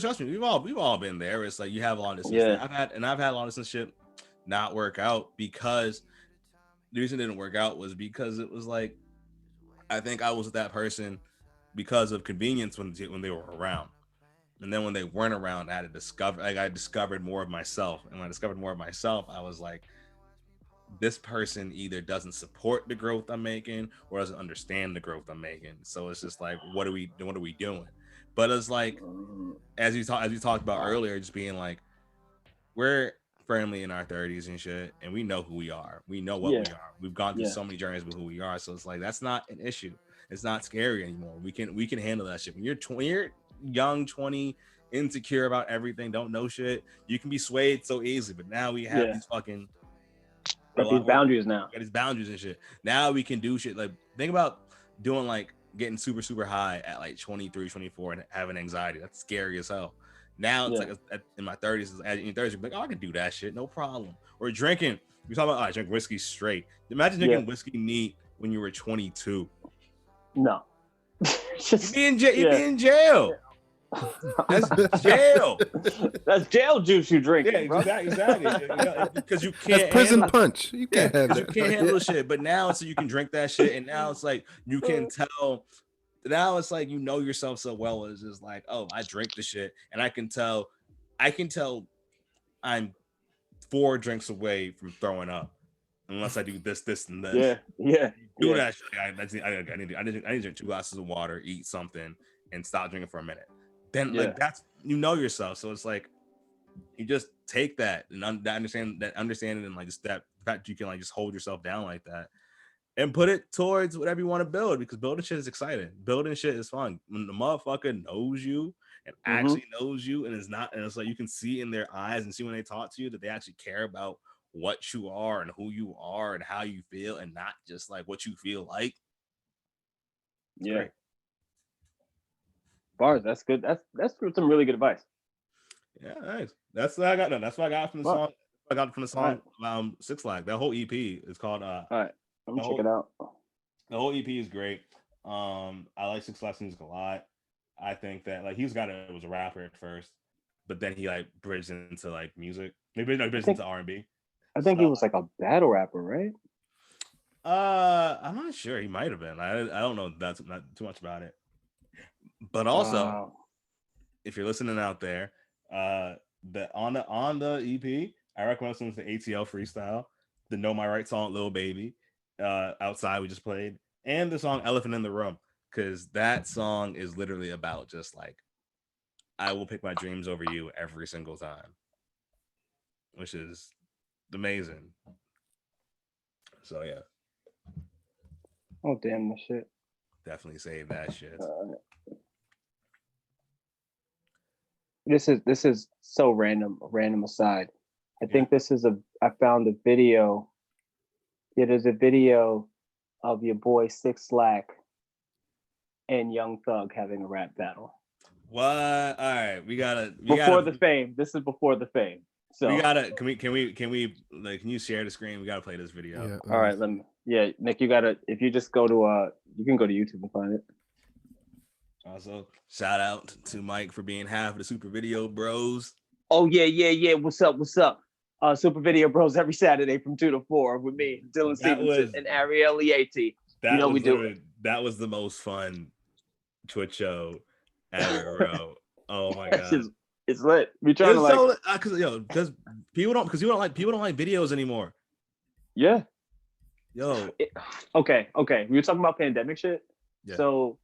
trust me, we've all been there. It's like you have long distance. Yeah. I've had long distance shit not work out because the reason it didn't work out was because it was like I think I was with that person because of convenience when they were around, and then when they weren't around, I discovered more of myself, and when I discovered more of myself, I was like, this person either doesn't support the growth I'm making or doesn't understand the growth I'm making. So it's just like, what are we doing? But it's like, as we talked about earlier, just being like, we're firmly in our 30s and shit, and we know who we are. We know what we are. We've gone through so many journeys with who we are. So it's like that's not an issue. It's not scary anymore. We can handle that shit. When you're young, 20, insecure about everything, don't know shit, you can be swayed so easily. But now we have these fucking these boundaries now. Got these boundaries and shit. Now we can do shit. Like think about doing like getting super, super high at like 23, 24 and having anxiety. That's scary as hell. Now it's like in my 30s, in your 30s, you're like, oh, I can do that shit, no problem. Or drinking. You're talking about, I drink whiskey straight. Imagine drinking whiskey neat when you were 22. No. You'd be in jail. That's jail. That's jail juice you drink. Yeah, exactly. Because you can't. That's prison punch. You can't have that. You can't handle shit. But now, so you can drink that shit, and now it's like you can tell. Now it's like you know yourself so well. It's just like, oh, I drink the shit, and I can tell I'm 4 drinks away from throwing up, unless I do this, and this. Do that shit. I need to drink 2 glasses of water, eat something, and stop drinking for a minute. Then like that's yourself. So it's like you just take that and understand it, and like just that fact you can like just hold yourself down like that and put it towards whatever you want to build, because building shit is exciting. Building shit is fun. When the motherfucker knows you and actually knows you, and is not, and it's like you can see in their eyes and see when they talk to you that they actually care about what you are and who you are and how you feel, and not just like what you feel like. It's Yeah. great. Bars, that's good. That's some really good advice. Yeah, nice. That's what I got. That's what I got from the song. I got from the song Six Flag. That whole EP is called all right, I'm gonna check it out. The whole EP is great. I like Six Flags music a lot. I think that like was a rapper at first, but then he like bridged into like music. Maybe bridged into R&B. I think he was like a battle rapper, right? I'm not sure. He might have been. I don't know. That's not too much about it. But also, if you're listening out there, on the EP, I recommend listening to ATL Freestyle, the Know My Right song, Lil Baby, Outside we just played, and the song Elephant in the Room, because that song is literally about just like, I will pick my dreams over you every single time, which is amazing. So yeah. Oh damn, that shit. Definitely save that shit. This is so random aside. I think I found a video. Yeah, there's a video of your boy Six Slack and Young Thug having a rap battle. What? All right, before the fame. This is before the fame. So we gotta. Can we like? Can you share the screen? We gotta play this video. Yeah, all right, let me. Yeah, Nick, you gotta. If you just go to you can go to YouTube and find it. Also, shout out to Mike for being half of the Super Video Bros. Oh yeah. What's up? Super Video Bros every Saturday from 2 to 4 with me, Dylan Stevenson, and Ariel Lieti. You know we do it. That was the most fun Twitch show ever, bro. Oh my god, it's lit. We trying to like because people don't like videos anymore. Yeah. Yo. Okay. We were talking about pandemic shit. Yeah. So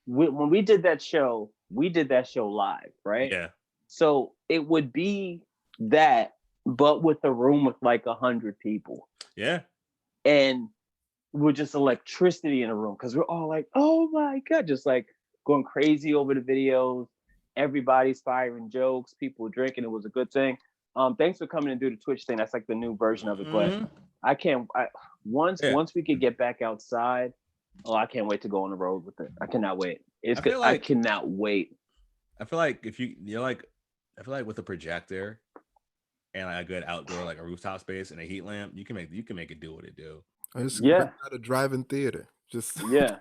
when we did that show live, right? Yeah. So it would be that, but with a room with like 100 people. Yeah. And we're just electricity in a room because we're all like, oh my god, just like going crazy over the videos. Everybody's firing jokes, people drinking. It was a good thing. Thanks for coming and do the Twitch thing. That's like the new version of it. But once we could get back outside, I can't wait to go on the road with it. I cannot wait. It's good. I cannot wait. I feel like I feel like with a projector and like a good outdoor, like a rooftop space and a heat lamp, you can make it do what it do. I just out a drive-in theater. Just we're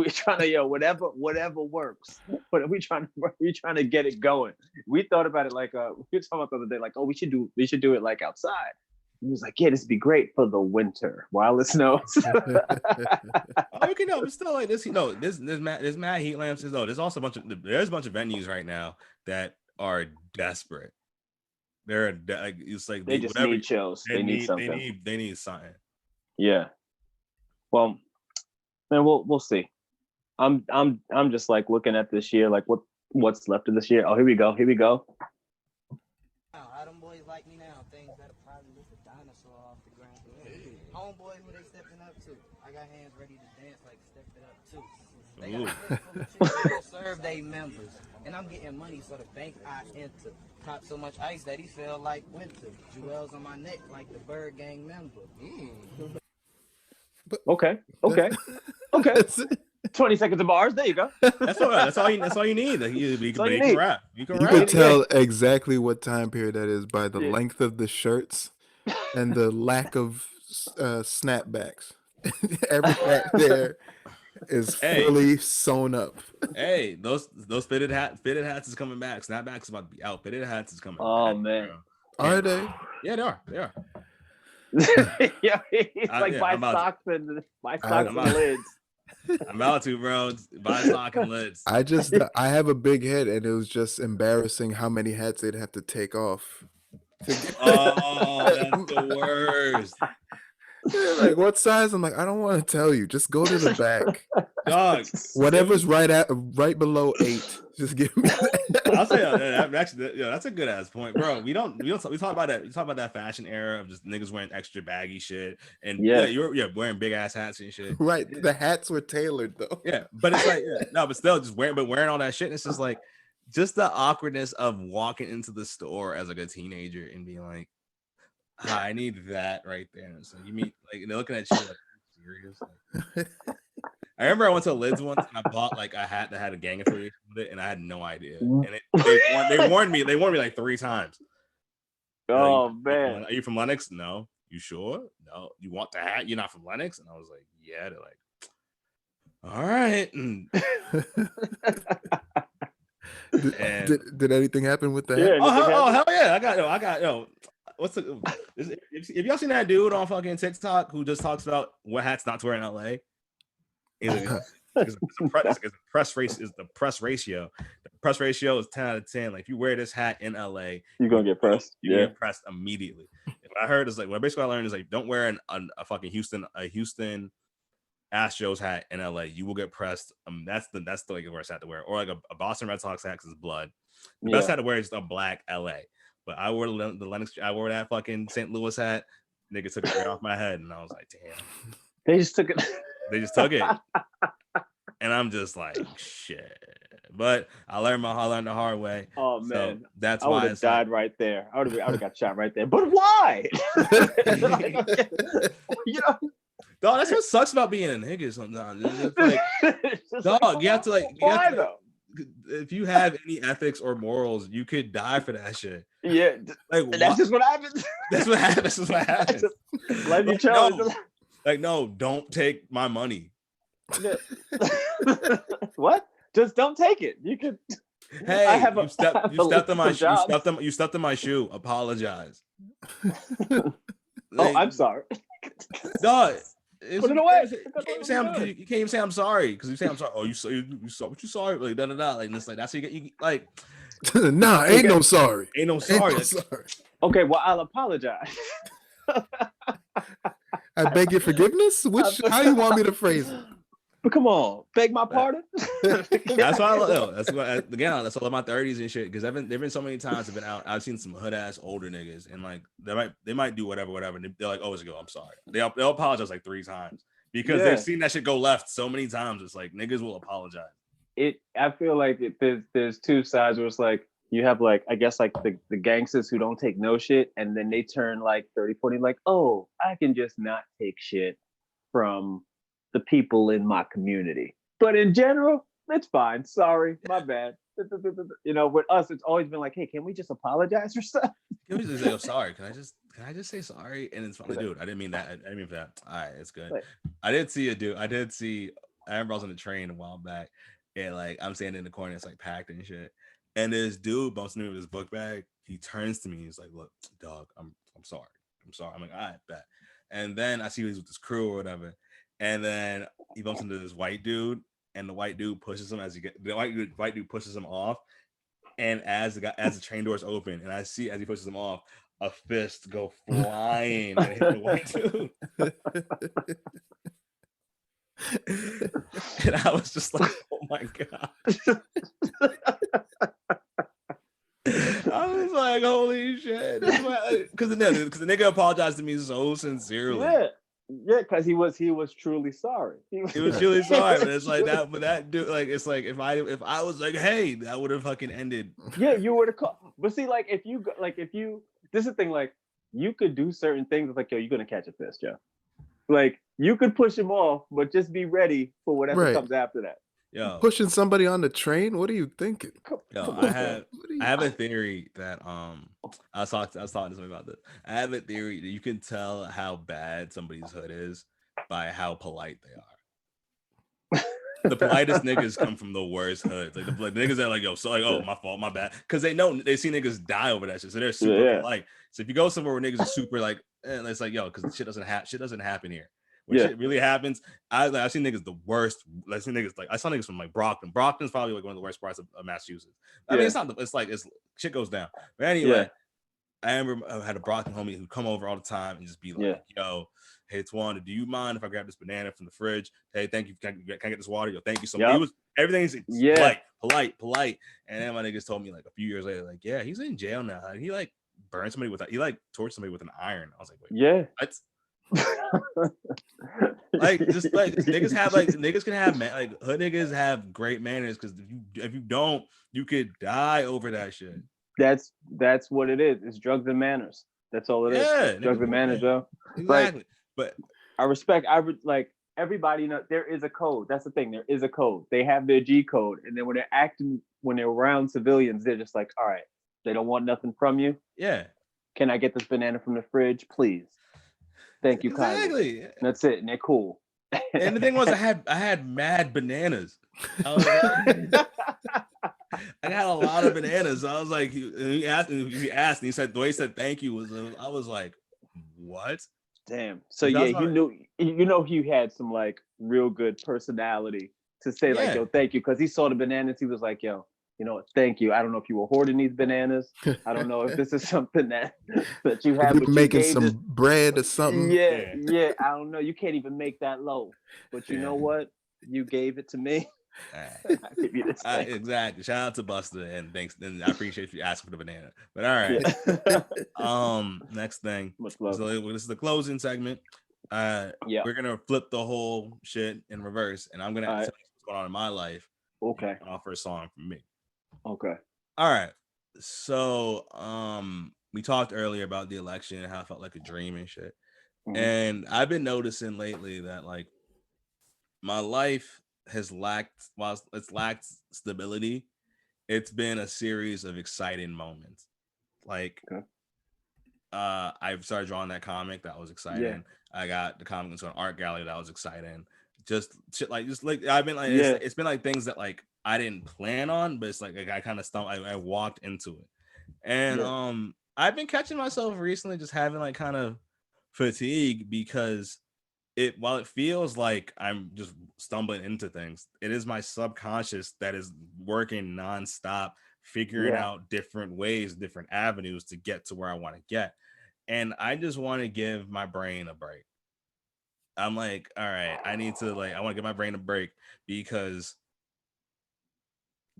trying to whatever works. But we trying to get it going. We thought about it like we were talking about the other day, like, oh, we should do it like outside. He was like, yeah, this would be great for the winter while it snows. Okay, no, but still like this, there's mad heat lamps. There's also a bunch of venues right now that are desperate. They're like, it's like they just need shows. They need something. They need something. Yeah. Well, man, we'll see. I'm just like looking at this year, like what's left of this year. Oh, here we go. How them boys like me now? Things that probably lift a dinosaur off the ground. Homeboy, who they stepping up to? I got hands ready to dance, like step it up too. They got a full of serve they members, and I'm getting money so the bank I enter. Caught so much ice that he felt like winter. Jewels on my neck like the Bird Gang member. Okay. 20 seconds of bars. There you go. That's all you need. You can rap. You can tell exactly what time period that is by the length of the shirts and the lack of snapbacks. Every hat there is fully sewn up. Hey, those fitted hats is coming back. Snapbacks is about to be out. Fitted hats is coming back. Oh man. Bro. Are they? Yeah, they are. Yeah, it's like buy stocks and lids. I'm about to, bro. Buy stock and lids. I have a big head, and it was just embarrassing how many hats they'd have to take off. Oh, that's the worst. Like, what size? I'm like, I don't want to tell you. Just go to the back. Dog. Whatever's right below 8. Just give me that. I'll say that's a good ass point, bro. We talk about that. We talk about that fashion era of just niggas wearing extra baggy shit, and you're wearing big ass hats and shit. Right. The hats were tailored though. Yeah, but it's like but still just wearing all that shit. And it's just like just the awkwardness of walking into the store as like a teenager and being like, I need that right there. So you meet like they're looking at you like, serious? Like, I remember I went to Lids once and I bought like a hat that had a gang affiliation with it, and I had no idea. And they warned me like 3 times. Oh like, man, are you from Lennox? No. You sure? No. You want the hat? You're not from Lennox? And I was like, yeah. They're like, all right. Did anything happen with that? Yeah, hell yeah! I got what's the if y'all seen that dude on fucking TikTok who just talks about what hats not to wear in LA? It's the press ratio. The press ratio is 10 out of 10. Like if you wear this hat in LA, you're gonna get pressed. You get pressed immediately. What I heard is like what basically I learned is like don't wear a fucking Houston Astros hat in LA. You will get pressed. That's the like worst hat to wear, or like a Boston Red Sox hat because it's blood. The best hat to wear is a black LA. But I wore the Lennox. I wore that fucking St. Louis hat. Nigga took it right off my head, and I was like, damn. They just took it. And I'm just like, shit. But I learned the hard way. Oh man, so that's I why would have died right there. I would have got shot right there. But why? You know. Dog, that's what sucks about being a nigga sometimes. It's like, dog, you have to like. Why though? If you have any ethics or morals, you could die for that shit. Yeah, like that's just what happens. That's what happens. Let me tell you. Like, no, don't take my money. What? Just don't take it. You could. Hey, you stepped on my shoe. Apologize. Like, I'm sorry. No, put it away. You can't even say I'm sorry because you say I'm sorry. Oh, you saw what you sorry? Like da da da. Like this, like that's how you like. Nah, ain't no sorry. Ain't no sorry. Okay, well I'll apologize. I beg your forgiveness. How you want me to phrase it? But come on, beg my pardon. That's why I love. That's why again. That's all of my 30s and shit. Because there've been so many times I've been out. I've seen some hood ass older niggas, and like they might do whatever. And they're like, oh, it's good. I'm sorry. They'll apologize like 3 times because they've seen that shit go left so many times. It's like niggas will apologize. I feel like there's 2 sides where it's like you have like I guess like the gangsters who don't take no shit, and then they turn like 30, 40, like, oh, I can just not take shit from the people in my community. But in general, it's fine. Sorry, my bad. You know, with us, it's always been like, hey, can we just apologize for stuff? Can we just say, oh, sorry? Can I just say sorry? And it's funny, dude. I didn't mean that. I didn't mean that. All right, it's good. I did see a dude. I remember I was on the train a while back, and like I'm standing in the corner, it's like packed and shit. And this dude bumps me with his book bag. He turns to me. He's like, look, dog, I'm sorry. I'm like, all right, bet. And then I see he's with this crew or whatever. And then he bumps into this white dude, and the white dude pushes him the white dude pushes him off. And as the train doors open, and I see as he pushes him off, a fist go flying and hit the white dude. And I was just like, oh my god. I was like, holy shit. Because the nigga apologized to me so sincerely. Yeah, because he was truly sorry. He was truly sorry, but it's like that. But that dude, like, it's like if I was like, hey, that would have fucking ended. Yeah, you would have called. But see, like, if you this is the thing, like, you could do certain things. Like, yo, you're gonna catch a fist, Joe. Like, you could push him off, but just be ready for whatever comes after that. Yo, pushing somebody on the train. What are you thinking? Yo, I have a theory that I was talking to somebody about this. I have a theory that you can tell how bad somebody's hood is by how polite they are. The politest niggas come from the worst hoods. Like the niggas that are like, yo, so like, oh, my fault, my bad. Because they see niggas die over that shit. So they're super polite. So if you go somewhere where niggas are super like, it's like, yo, because shit doesn't happen here. When shit really happens, I've seen niggas the worst. I've seen niggas I saw niggas from like Brockton. Brockton's probably like one of the worst parts of Massachusetts. I mean, it's not. It's like shit goes down. But anyway, I remember I had a Brockton homie who'd come over all the time and just be like, yo, hey Tawanda, do you mind if I grab this banana from the fridge? Hey, thank you. Can I get this water? Yo, thank you so much. He was everything's polite. And then my niggas told me like a few years later, like, yeah, he's in jail now. He like burned somebody he like torched somebody with an iron. I was like, wait, what? Like just like niggas can have like hood niggas have great manners because if you don't, you could die over that shit. That's what it is. It's drugs and manners. That's all it is. It's drugs and manners, bro. Exactly. Like, but I would like everybody know there is a code. That's the thing. There is a code. They have their G code, and then when they're around civilians, they're just like, all right, they don't want nothing from you. yeah. Can I get this banana from the fridge, please? Thank you kindly. Exactly. That's it, and they're cool. And the thing was, I had mad bananas. I had a lot of bananas. I was like, he asked, and he said, the way he said thank you was, I was like, what? Damn. So yeah, you know, he had some like real good personality to say like, yo, thank you, because he saw the bananas. He was like, yo, you know, thank you. I don't know if you were hoarding these bananas. I don't know if this is something that you have. But making some bread or something. Yeah. I don't know. You can't even make that low. But you know what? You gave it to me. I'll give you this thing. Exactly. Shout out to Buster and thanks. And I appreciate you asking for the banana. But all right. Next thing. Much love. So this is the closing segment. We're gonna flip the whole shit in reverse, and I'm gonna tell you what's going on in my life. Okay. And offer a song from me. Okay. All right. So we talked earlier about the election and how it felt like a dream and shit. Mm-hmm. And I've been noticing lately that like my life has lacked stability. It's been a series of exciting moments. Like I've started drawing that comic that was exciting. Yeah. I got the comic into an art gallery that was exciting. Just shit like I've been like it's been like things that like I didn't plan on, but it's like I kind of stumbled. I walked into it, and I've been catching myself recently just having like kind of fatigue because while it feels like I'm just stumbling into things, it is my subconscious that is working nonstop, figuring out different ways, different avenues to get to where I want to get, and I just want to give my brain a break. I'm like, all right, I want to give my brain a break because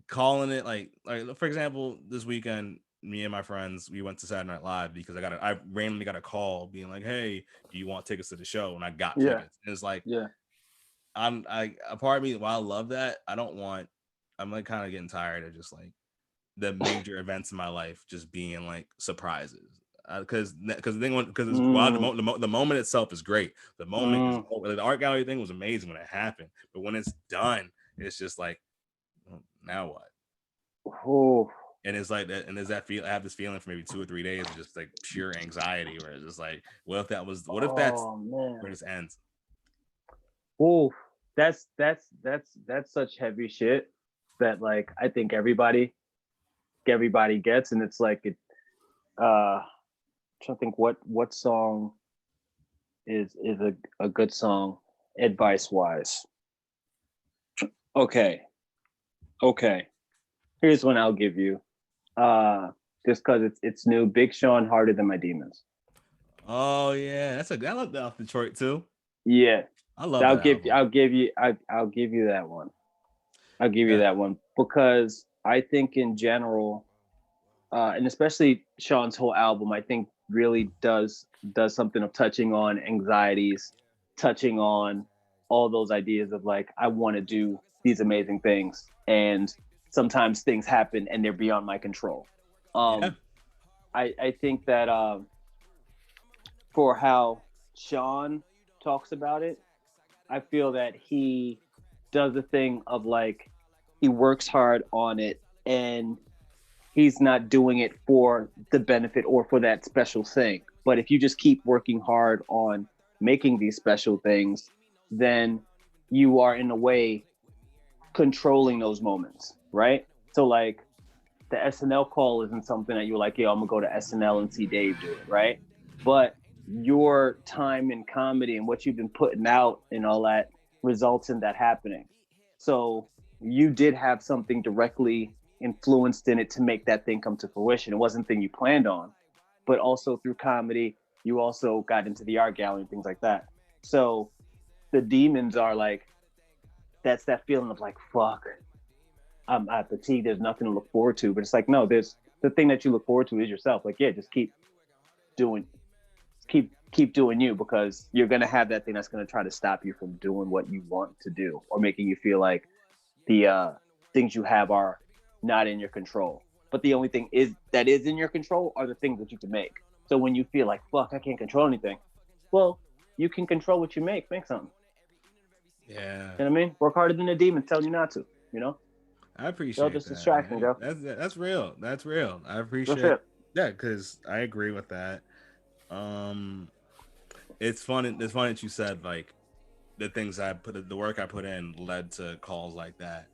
calling it like for example, this weekend, me and my friends, we went to Saturday Night Live because I randomly got a call being like, hey, do you want tickets to the show? And I got tickets. And it's like, a part of me, while I love that, I'm like kind of getting tired of just like the major events in my life just being like surprises. Because the moment itself is great. The moment the art gallery thing was amazing when it happened, but when it's done, it's just like, well, now what? Oh. And it's like that, and there's that feel. I have this feeling for maybe 2 or 3 days of just like pure anxiety, where it's just like, what if that's where this ends? Oh, that's such heavy shit that like I think everybody gets, and it's like it. I'm trying to think what song is a good song advice wise. Okay. Here's one I'll give you. Just because it's new. Big Sean, Harder Than My Demons. Oh yeah, I love that off Detroit too. Yeah, I love. I'll give you that one. I'll give you that one because I think in general, and especially Sean's whole album, I think really does something of touching on anxieties, touching on all those ideas of like, I want to do these amazing things, and sometimes things happen and they're beyond my control. I think that for how Sean talks about it, I feel that he does the thing of like, he works hard on it and he's not doing it for the benefit or for that special thing. But if you just keep working hard on making these special things, then you are in a way controlling those moments, right? So like the SNL call isn't something that you're like, yo, I'm gonna go to SNL and see Dave do it, right? But your time in comedy and what you've been putting out and all that results in that happening. So you did have something directly influenced in it to make that thing come to fruition. It wasn't a thing you planned on, but also through comedy, you also got into the art gallery and things like that. So the demons are like, that's that feeling of like, fuck, I'm fatigued, there's nothing to look forward to. But it's like, no, there's the thing that you look forward to is yourself. Like, yeah, just keep keep doing you, because you're going to have that thing that's going to try to stop you from doing what you want to do, or making you feel like the things you have are not in your control. But the only thing that is in your control are the things that you can make. So when you feel like, fuck, I can't control anything, well, you can control what you make. Make something. Yeah. You know what I mean? Work harder than the demons telling you not to, you know? I appreciate They'll just that, distract me, man. bro. That's real. That's real. I Real appreciate shit. that, because I agree with that. It's funny. It's funny that you said like the things the work I put in led to calls like that,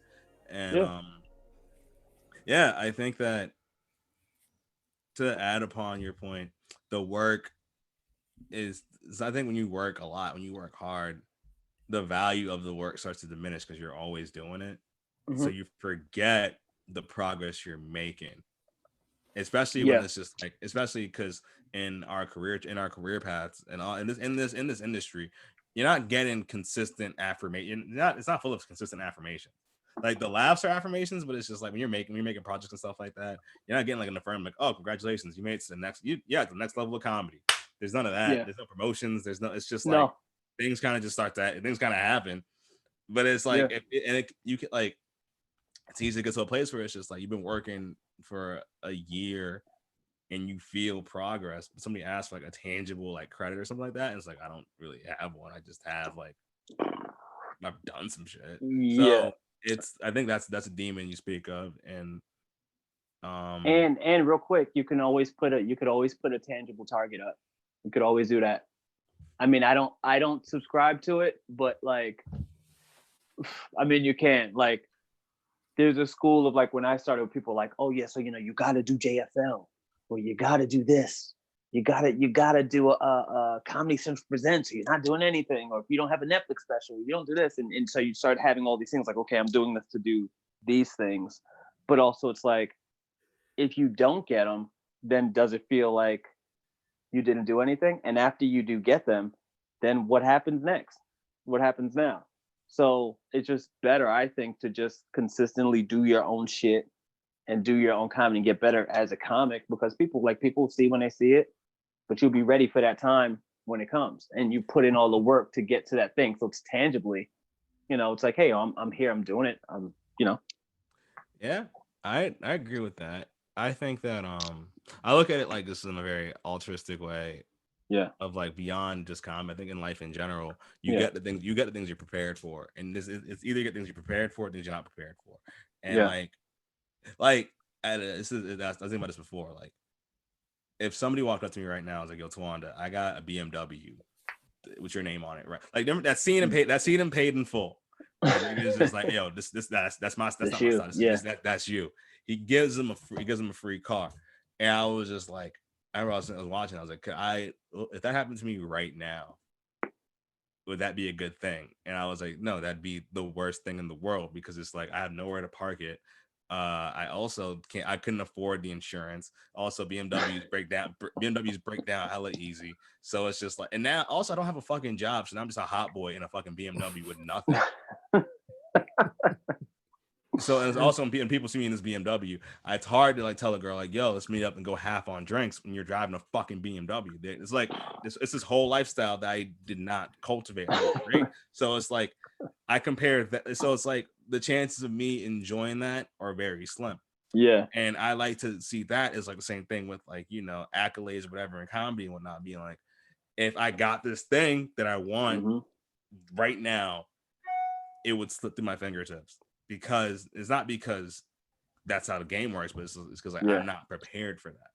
and Yeah. yeah, I think that, to add upon your point, the work is. I think when you work a lot, when you work hard, the value of the work starts to diminish because you're always doing it. So you forget the progress you're making, especially when Yeah. it's just like, especially because in our career paths and all in this industry, you're not getting consistent affirmation. It's not full of consistent affirmation. Like the laughs are affirmations, but it's just like when you're making projects and stuff like that, you're not getting like an affirm like, oh, congratulations, you made it to the next the next level of comedy. There's none of that. Yeah. There's no promotions. There's no. It's just like No. things kind of just start that things kind of happen. But it's like you can like, it's easy to get to a place where it's just like you've been working for a year and you feel progress, but somebody asks for like a tangible like credit or something like that, and it's like, I don't really have one. I just have like, I've done some shit. Yeah. So I think that's a demon you speak of, and and real quick, you could always put a tangible target up. You could always do that. I mean, I don't subscribe to it, but like, I mean, you can. Like, there's a school of like, when I started, people like, oh yeah, so you got to do JFL, or you got to do this, you got to do a Comedy Central Presents, or you're not doing anything, or if you don't have a Netflix special, you don't do this, and so you start having all these things like, okay, I'm doing this to do these things, but also it's like, if you don't get them, then does it feel like you didn't do anything? And after you do get them, then what happens next? What happens now? So it's just better, I think, to just consistently do your own shit and do your own comedy and get better as a comic, because people see when they see it, but you'll be ready for that time when it comes, and you put in all the work to get to that thing. So it's tangibly, it's like, hey, I'm here, I'm doing it. Yeah, I agree with that. I think that I look at it like this in a very altruistic way. Yeah. Of like beyond just comedy. I think in life in general, you Yeah. get the things you're prepared for, and it's either you get things you're prepared for or things you're not prepared for. And Yeah. like I was thinking about this before. Like, if somebody walked up to me right now, I was like, "Yo, Tawanda, I got a BMW with your name on it, right?" Like that scene and paid in full. Like, it's just like, yo, that's not my style. That's you. He gives him a free car, and I was just like, I was watching. I was like, if that happened to me right now, would that be a good thing? And I was like, no, that'd be the worst thing in the world, because it's like I have nowhere to park it. I also I couldn't afford the insurance. Also, BMWs break down hella easy. So it's just like, and now also I don't have a fucking job, so now I'm just a hot boy in a fucking BMW with nothing. So, and it's also, and people see me in this BMW, it's hard to like tell a girl like, yo, let's meet up and go half on drinks when you're driving a fucking BMW. It's like it's this whole lifestyle that I did not cultivate. Right? So it's like I compare that. So it's like the chances of me enjoying that are very slim. Yeah. And I like to see that as like the same thing with like, accolades or whatever in comedy and whatnot, being like, if I got this thing that I want right now, it would slip through my fingertips. Because it's not because that's how the game works, but it's because like, I'm not prepared for that.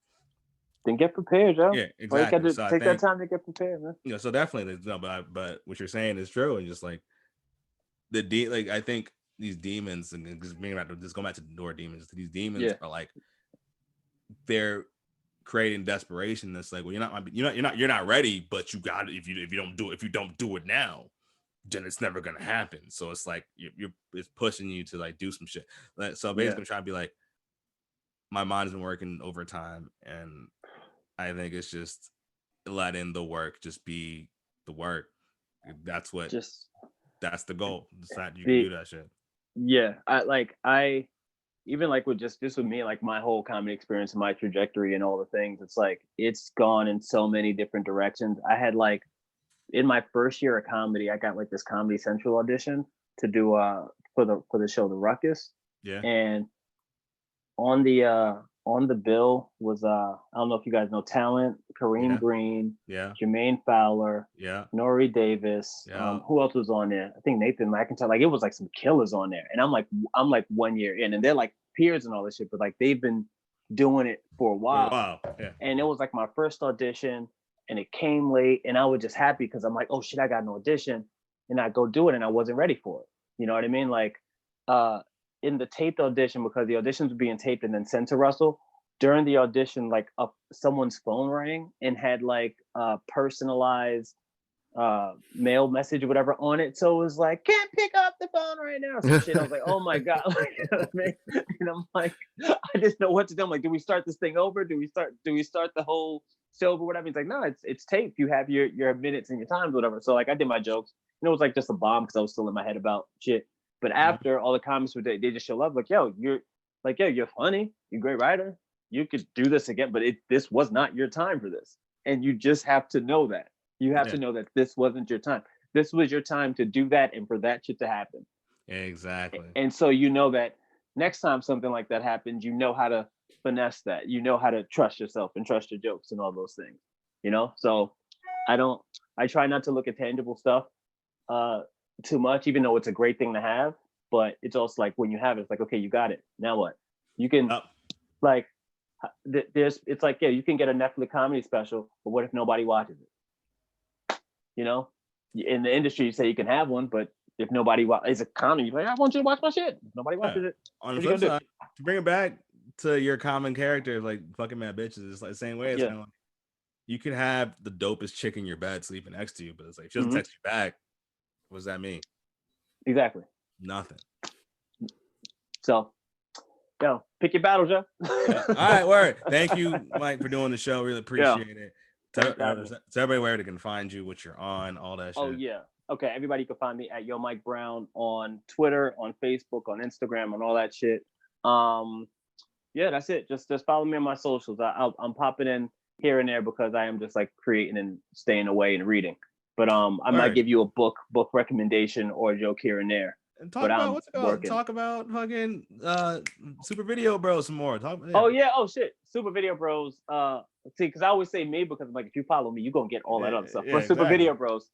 Then get prepared, Joe. Yeah, exactly. So take that time to get prepared, man. So definitely, but what you're saying is true, and just like I think these demons, and just going back to the door demons. These demons are like, they're creating desperation. That's like, well, you're not ready, but you got it. If you don't do it now, then it's never gonna happen. So it's like it's pushing you to like do some shit. So basically, I'm trying to be like, my mind's been working overtime, and I think it's just letting the work just be the work. That's the goal. It's not you can do that shit. Yeah, I even like with just with me, like my whole comedy experience and my trajectory and all the things, it's like it's gone in so many different directions. I had like in my first year of comedy, I got like this Comedy Central audition to do for the show The Ruckus. Yeah. And on the bill was I don't know if you guys know Talent, Kareem Green, Jermaine Fowler, Nori Davis. Who else was on there? I think Nathan McIntyre. Like it was like some killers on there. And I'm like 1 year in, and they're like peers and all this shit, but like they've been doing it for a while. Wow. Yeah. And it was like my first audition, and it came late, and I was just happy because I'm like, oh shit, I got an audition, and I go do it, and I wasn't ready for it. You know what I mean? Like in the taped audition, because the auditions were being taped and then sent to Russell, during the audition, like someone's phone rang and had like a personalized mail message or whatever on it. So it was like, can't pick up the phone right now. Some shit. I was like, oh my God. Like, you know what I mean? And I'm like, I didn't know what to do. I'm like, do we start this thing over? Do we start the whole show or whatever? He's like, no, it's taped. You have your minutes and your times, whatever. So like I did my jokes. And it was like just a bomb because I was still in my head about shit. But after all the comments were, they just show love, like, yo, you're funny, you're a great writer, you could do this again, but this was not your time for this. And you just have to know that. You have to know that this wasn't your time. This was your time to do that and for that shit to happen. Exactly. And so you know that next time something like that happens, you know how to finesse that. You know how to trust yourself and trust your jokes and all those things. You know? So I try not to look at tangible stuff too much, even though it's a great thing to have, but it's also like when you have it, it's like, okay, you got it. Now what? You can like it's like, yeah, you can get a Netflix comedy special, but what if nobody watches it? You know, in the industry, you say you can have one, but if nobody it's a comedy, you're like, I want you to watch my shit. If nobody watches it. On the flip side, to bring it back to your common character, like fucking mad bitches, it's like the same way. It's kind of like you can have the dopest chick in your bed sleeping next to you, but it's like if she doesn't text you back, what does that mean? Exactly. Nothing. So, yo, pick your battles, Joe. All right, word. Thank you, Mike, for doing the show. Really appreciate it. Tell everybody where they can find you, what you're on, all that shit. Oh, yeah. Okay, everybody can find me at Yo Mike Brown on Twitter, on Facebook, on Instagram, on all that shit. Yeah, that's it. Just follow me on my socials. I'm popping in here and there because I am just like creating and staying away and reading. But I might give you a book recommendation or a joke here and there. And talk about what's it called? Talk about fucking Super Video Bros some more. Oh yeah. Oh shit. Super Video Bros. See, because I always say me because I'm like, if you follow me, you're gonna get all that other stuff. But Super Video Bros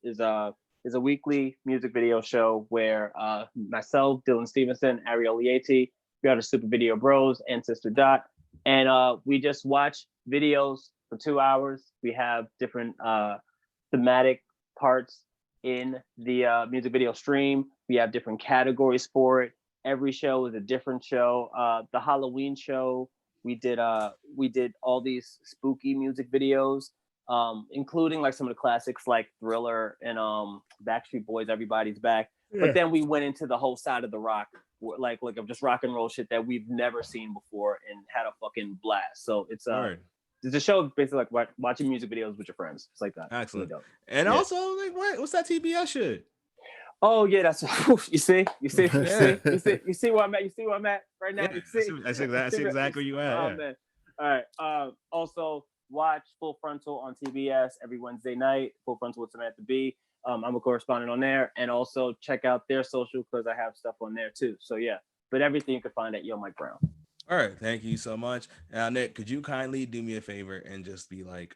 is a weekly music video show where myself, Dylan Stevenson, Ariel Lieti, we are the Super Video Bros and Sister Dot, and we just watch videos for 2 hours. We have different thematic parts in the music video stream. We have different categories for it. Every show is a different show. The Halloween show, we did all these spooky music videos, including like some of the classics like Thriller and Backstreet Boys, Everybody's Back. But then we went into the whole side of the rock, like of just rock and roll shit that we've never seen before and had a fucking blast. So it's the show basically like watching music videos with your friends. It's like that. Excellent. And also, like, what's that TBS shit? Oh yeah, that's you see where I'm at. You see where I'm at right now. I see exactly where you at. Oh man. All right. Also watch Full Frontal on TBS every Wednesday night. Full Frontal with Samantha B. I'm a correspondent on there, and also check out their social because I have stuff on there too. So yeah, but everything you can find at Yo Mike Brown. All right, thank you so much. Now, Nick, could you kindly do me a favor and just be like,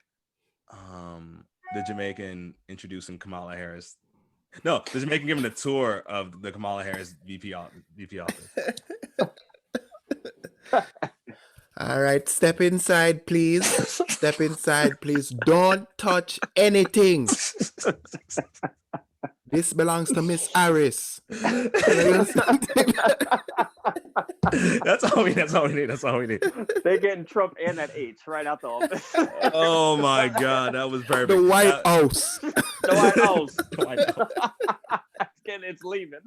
the Jamaican introducing Kamala Harris? No, the Jamaican giving a tour of the Kamala Harris VP office. All right, step inside, please. Step inside, please. Don't touch anything. This belongs to Miss Harris. That's all we need. They're getting Trump and that H right out the office. Oh my God, that was perfect. The White House. The White House. It's leaving.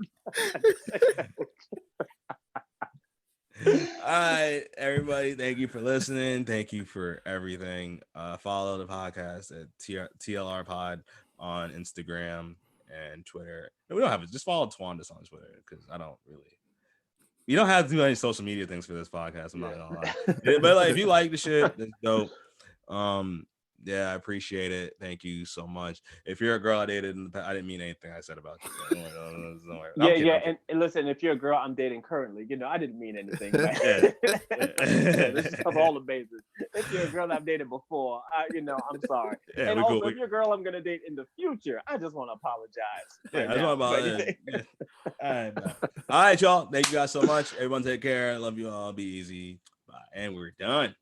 All right, everybody, thank you for listening. Thank you for everything. Follow the podcast at TLR Pod on Instagram and Twitter. No, we don't have it. Just follow Tawanda on Twitter because I don't really. You don't have to do any social media things for this podcast. I'm not gonna lie. But like, if you like the shit, that's dope. Yeah, I appreciate it. Thank you so much. If you're a girl I dated in the past, I didn't mean anything I said about you. Don't worry. Yeah, yeah. And listen, if you're a girl I'm dating currently, I didn't mean anything. This is cover all the bases. If you're a girl I've dated before, I'm sorry. Yeah, and also, if you're a girl I'm gonna date in the future, I just want to apologize. Yeah, I just want to all right, y'all. Thank you guys so much. Everyone take care. Love you all. Be easy. Bye. And we're done.